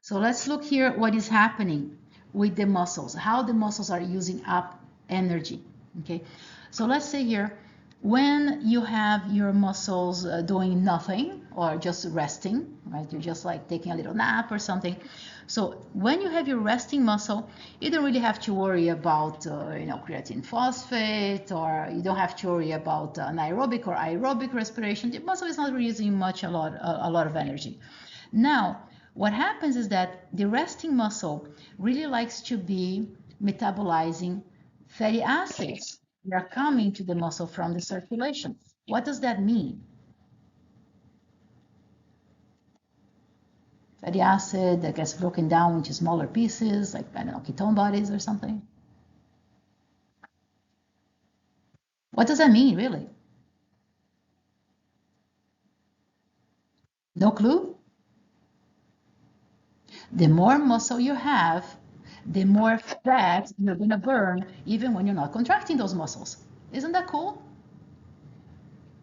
So let's look here what is happening with the muscles, how the muscles are using up energy, okay? So let's say here, when you have your muscles doing nothing or just resting, right? You're just like taking a little nap or something. So when you have your resting muscle, you don't really have to worry about, creatine phosphate, or you don't have to worry about anaerobic or aerobic respiration. The muscle is not really using a lot of energy. Now, what happens is that the resting muscle really likes to be metabolizing fatty acids that are coming to the muscle from the circulation. What does that mean? Fatty acid that gets broken down into smaller pieces, like, I don't know, ketone bodies or something. What does that mean, really? No clue? The more muscle you have, the more fat you're going to burn, even when you're not contracting those muscles. Isn't that cool?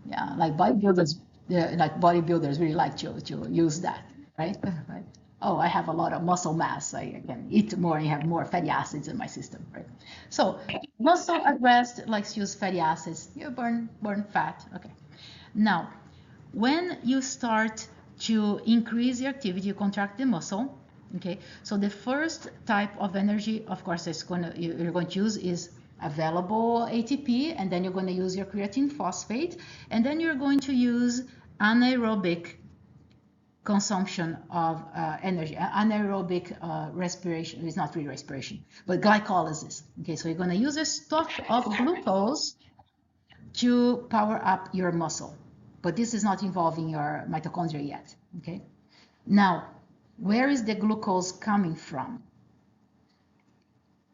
Yeah, like bodybuilders really like to use that, right? Right. Oh, I have a lot of muscle mass. I can eat more and have more fatty acids in my system, right? So muscle at rest likes to use fatty acids. You burn fat. Okay. Now, when you start to increase your activity, you contract the muscle. Okay. So the first type of energy, of course, you're going to use is available ATP, and then you're going to use your creatine phosphate, and then you're going to use anaerobic consumption of energy. Anaerobic respiration is not really respiration, but glycolysis. Okay, so you're going to use a stock of glucose to power up your muscle. But this is not involving your mitochondria yet, okay? Now, where is the glucose coming from?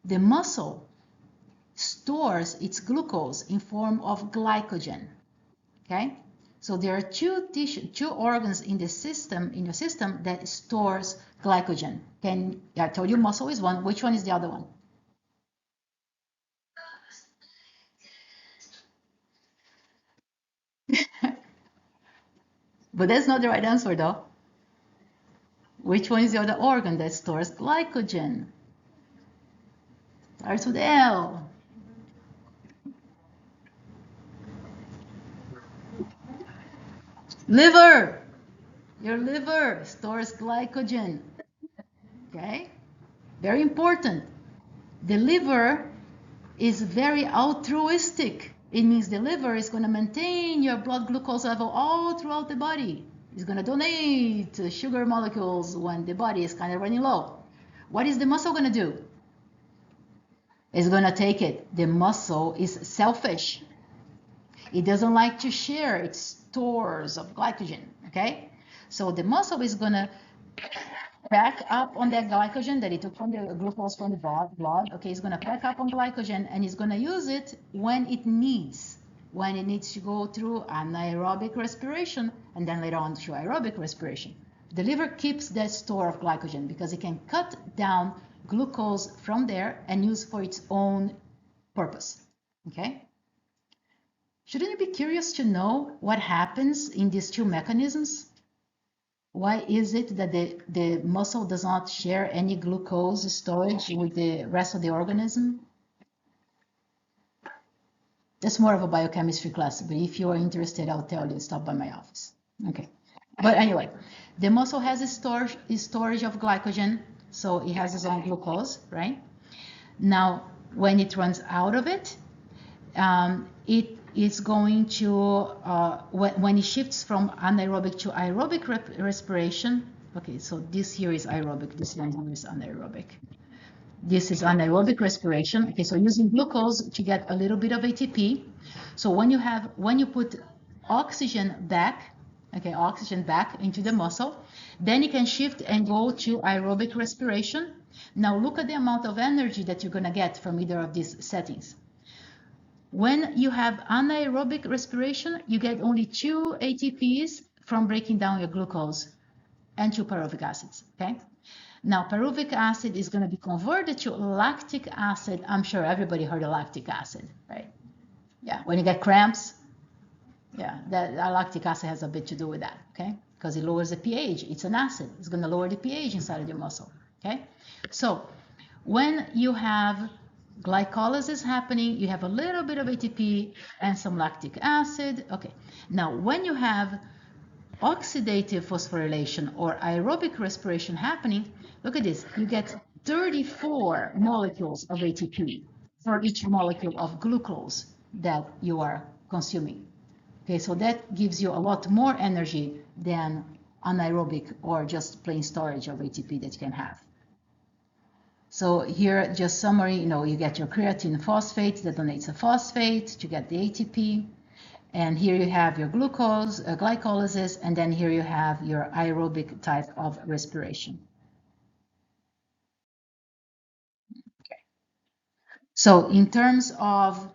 The muscle stores its glucose in form of glycogen, okay? So there are two organs in the system, in your system, that stores glycogen. I told you muscle is one. Which one is the other one? But that's not the right answer, though. Which one is the other organ that stores glycogen? Starts with L. Liver. Your liver stores glycogen. Okay? Very important. The liver is very altruistic. It means the liver is going to maintain your blood glucose level all throughout the body. It's going to donate sugar molecules when the body is kind of running low. What is the muscle going to do? It's going to take it. The muscle is selfish. It doesn't like to share its stores of glycogen, okay? So the muscle is going to pack up on that glycogen that it took from the glucose from the blood. Okay, it's going to pack up on glycogen and it's going to use it when it needs to go through anaerobic respiration and then later on to aerobic respiration. The liver keeps that store of glycogen because it can cut down glucose from there and use for its own purpose. Okay? Shouldn't you be curious to know what happens in these two mechanisms? Why is it that the muscle does not share any glucose storage with the rest of the organism? That's more of a biochemistry class, but if you are interested, I'll tell you, stop by my office. Okay. But anyway, the muscle has a storage of glycogen, so it has its own glucose, right? Now, when it runs out of it, it is going to, when it shifts from anaerobic to aerobic respiration, okay, so this here is aerobic, this one here is anaerobic. This is anaerobic respiration. Okay, so using glucose to get a little bit of ATP. So when you put oxygen back, okay, oxygen back into the muscle, then you can shift and go to aerobic respiration. Now look at the amount of energy that you're gonna get from either of these settings. When you have anaerobic respiration, you get only 2 ATPs from breaking down your glucose and 2 pyruvic acids, okay? Now, pyruvic acid is going to be converted to lactic acid. I'm sure everybody heard of lactic acid, right? Yeah, when you get cramps, yeah, that lactic acid has a bit to do with that, okay? Because it lowers the pH. It's an acid. It's going to lower the pH inside of your muscle, okay? So when you have glycolysis happening, you have a little bit of ATP and some lactic acid, okay? Now, when you have oxidative phosphorylation or aerobic respiration happening, look at this, you get 34 molecules of ATP for each molecule of glucose that you are consuming. Okay, so that gives you a lot more energy than anaerobic or just plain storage of ATP that you can have. So here, just summary, you get your creatine phosphate that donates a phosphate to get the ATP. And here you have your glucose, glycolysis, and then here you have your aerobic type of respiration. Okay. So in terms of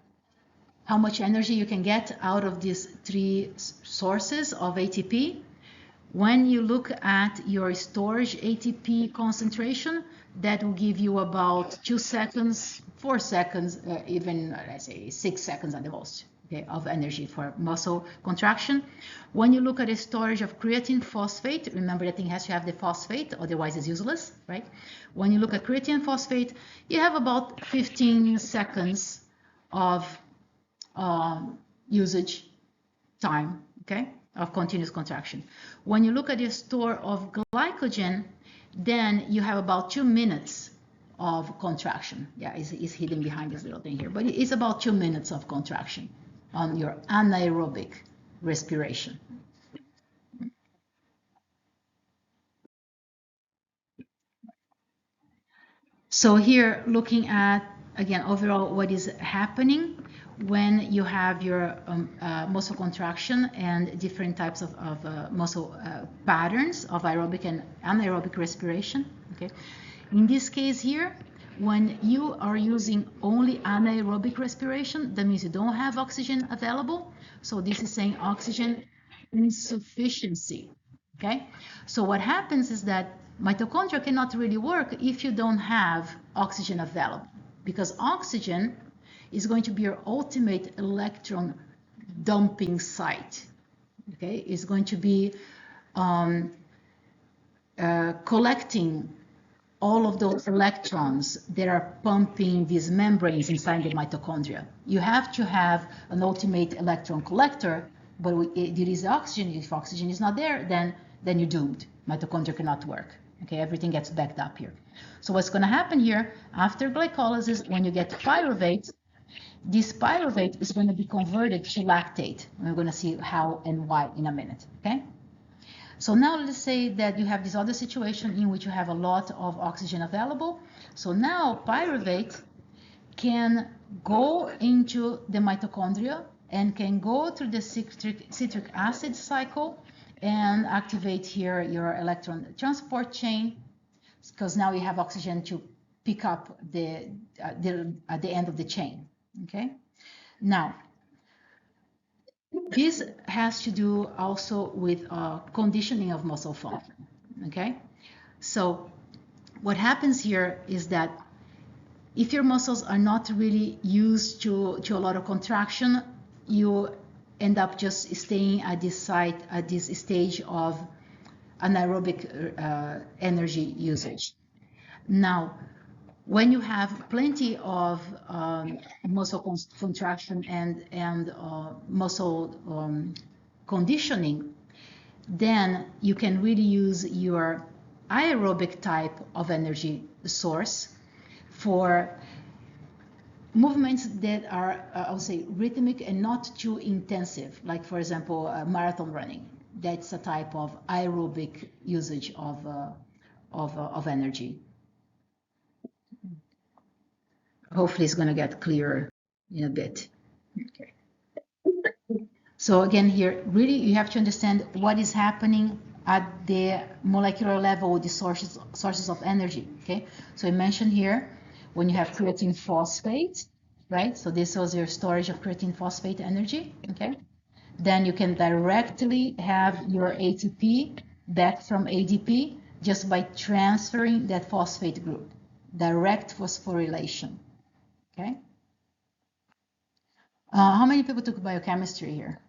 how much energy you can get out of these 3 sources of ATP, when you look at your storage ATP concentration, that will give you about 2 seconds, 4 seconds, even let's say 6 seconds at the most. Okay, of energy for muscle contraction. When you look at the storage of creatine phosphate, remember that thing has to have the phosphate, otherwise it's useless, right? When you look at creatine phosphate, you have about 15 seconds of usage time, okay, of continuous contraction. When you look at your store of glycogen, then you have about 2 minutes of contraction. Yeah, it's hidden behind this little thing here, but it's about 2 minutes of contraction on your anaerobic respiration. So here, looking at again, overall, what is happening when you have your muscle contraction and different types of muscle patterns of aerobic and anaerobic respiration. Okay, in this case here, when you are using only anaerobic respiration, that means you don't have oxygen available. So this is saying oxygen insufficiency. Okay, so what happens is that mitochondria cannot really work if you don't have oxygen available, because oxygen is going to be your ultimate electron dumping site. Okay, it's going to be collecting all of those electrons that are pumping these membranes inside the mitochondria. You have to have an ultimate electron collector, but it is oxygen. If oxygen is not there, then you're doomed. Mitochondria cannot work. Okay, everything gets backed up here. So what's going to happen here after glycolysis, when you get pyruvate, this pyruvate is going to be converted to lactate. We're going to see how and why in a minute. Okay. So now let's say that you have this other situation in which you have a lot of oxygen available. So now pyruvate can go into the mitochondria and can go through the citric acid cycle and activate here your electron transport chain, because now you have oxygen to pick up at the end of the chain. Okay. Now, this has to do also with conditioning of muscle function. Okay, so what happens here is that if your muscles are not really used to a lot of contraction, you end up just staying at this stage of anaerobic energy usage. Now, when you have plenty of muscle contraction and muscle conditioning, then you can really use your aerobic type of energy source for movements that are, I would say, rhythmic and not too intensive, like, for example, marathon running. That's a type of aerobic usage of energy. Hopefully it's going to get clearer in a bit. Okay. So again, here, really, you have to understand what is happening at the molecular level with the sources of energy. Okay. So I mentioned here, when you have creatine phosphate, right? So this was your storage of creatine phosphate energy. Okay. Then you can directly have your ATP back from ADP just by transferring that phosphate group. Direct phosphorylation. Okay. How many people took biochemistry here?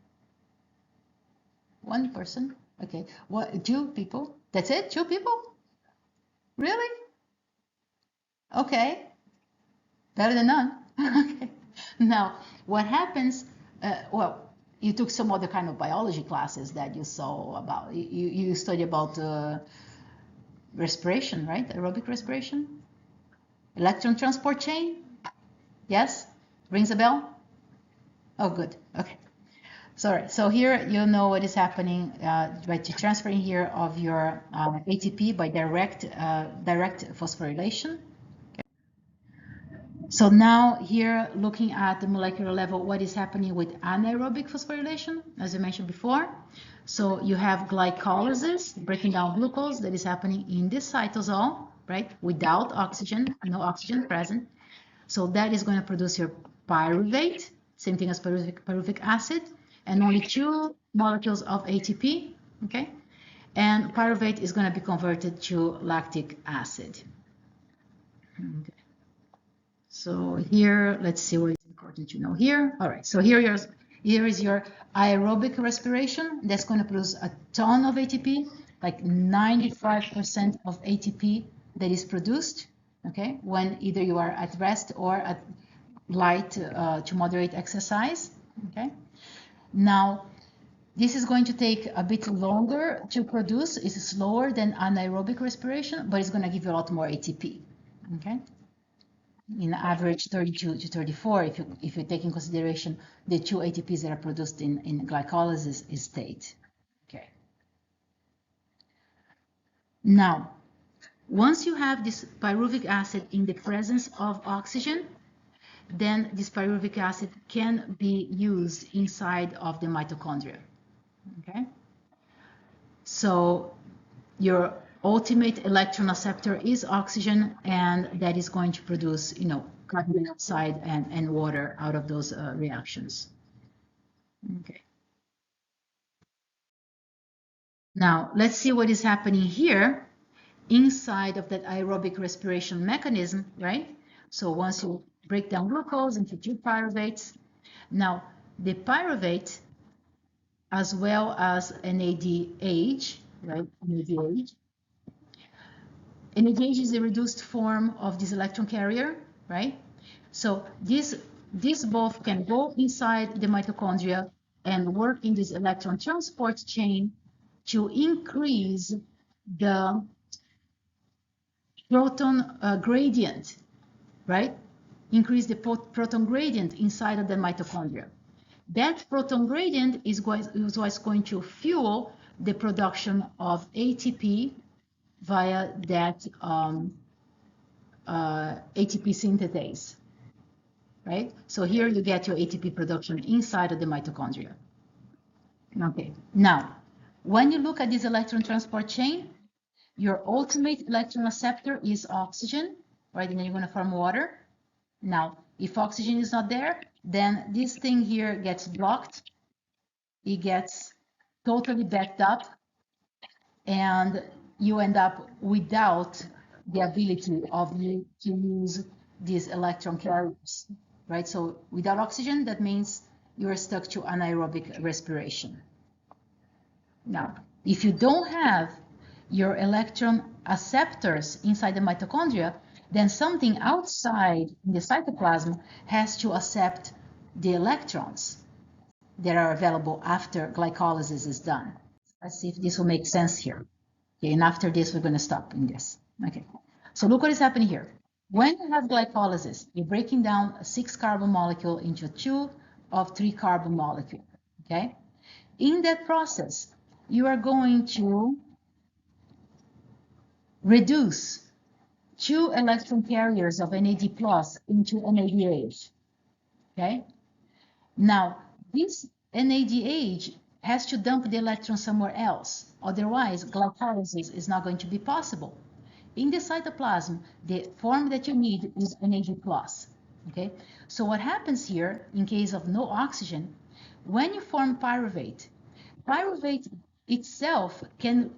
One person. Okay. What? Two people? That's it? Two people? Really? Okay. Better than none. Okay. Now, what happens? Well, you took some other kind of biology classes that you saw about. You study about respiration, right? Aerobic respiration, electron transport chain. Yes. Rings a bell? Oh, good. Okay. Sorry. So here you know what is happening by transferring here of your ATP by direct phosphorylation. Okay. So now here looking at the molecular level, what is happening with anaerobic phosphorylation, as I mentioned before. So you have glycolysis, breaking down glucose, that is happening in this cytosol, right? Without oxygen, no oxygen present. So that is going to produce your pyruvate, same thing as pyruvic acid, and only two molecules of ATP, okay? And pyruvate is going to be converted to lactic acid. Okay. So here, let's see what is important to know here. All right, so here is your aerobic respiration. That's going to produce a ton of ATP, like 95% of ATP that is produced, okay, when either you are at rest or at light to moderate exercise, okay? Now, this is going to take a bit longer to produce. It's slower than anaerobic respiration, but it's going to give you a lot more ATP, okay? In average 32 to 34, if you take in consideration the two ATPs that are produced in glycolysis state, okay? Now, once you have this pyruvic acid in the presence of oxygen, then this pyruvic acid can be used inside of the mitochondria. Okay? So your ultimate electron acceptor is oxygen, and that is going to produce, carbon dioxide and water out of those reactions. Okay. Now, let's see what is happening here inside of that aerobic respiration mechanism, right? So once you break down glucose into two pyruvates, now the pyruvate as well as NADH, right? NADH. NADH is a reduced form of this electron carrier, right? So these both can go inside the mitochondria and work in this electron transport chain to increase the proton gradient, right? Increase the proton gradient inside of the mitochondria. That proton gradient is what's going to fuel the production of ATP via that ATP synthetase, right? So here you get your ATP production inside of the mitochondria. Okay, now, when you look at this electron transport chain, your ultimate electron acceptor is oxygen, right? And then you're going to form water. Now, if oxygen is not there, then this thing here gets blocked. It gets totally backed up, and you end up without the ability of you to use these electron carriers, right? So without oxygen, that means you're stuck to anaerobic respiration. Now, if you don't have your electron acceptors inside the mitochondria, then something outside the cytoplasm has to accept the electrons that are available after glycolysis is done. Let's see if this will make sense here. Okay, and after this, we're going to stop in this. Okay, so look what is happening here. When you have glycolysis, you're breaking down a 6-carbon molecule into 2 of 3-carbon molecule. Okay, in that process, you are going to reduce 2 electron carriers of NAD plus into NADH. Okay, now this NADH has to dump the electron somewhere else. Otherwise, glycolysis is not going to be possible. In the cytoplasm, the form that you need is NAD+. Okay, so what happens here in case of no oxygen, when you form pyruvate itself can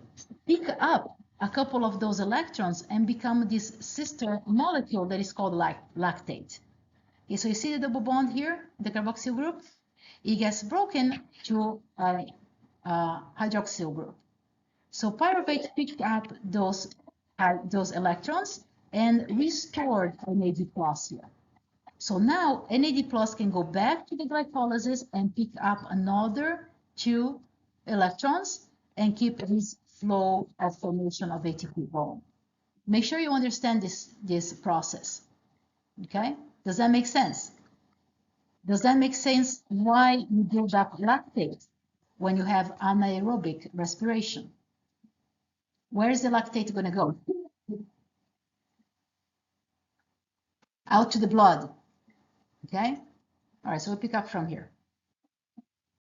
pick up a couple of those electrons and become this sister molecule that is called lactate. Okay, so you see the double bond here, the carboxyl group? It gets broken to a hydroxyl group. So pyruvate picked up those electrons and restored NAD+ here. So now NAD+ can go back to the glycolysis and pick up another 2 electrons and keep this flow of formation of ATP going. Make sure you understand this process. Okay? Does that make sense? Does that make sense why you build up lactate when you have anaerobic respiration? Where is the lactate going to go? Out to the blood. Okay? All right, so we'll pick up from here.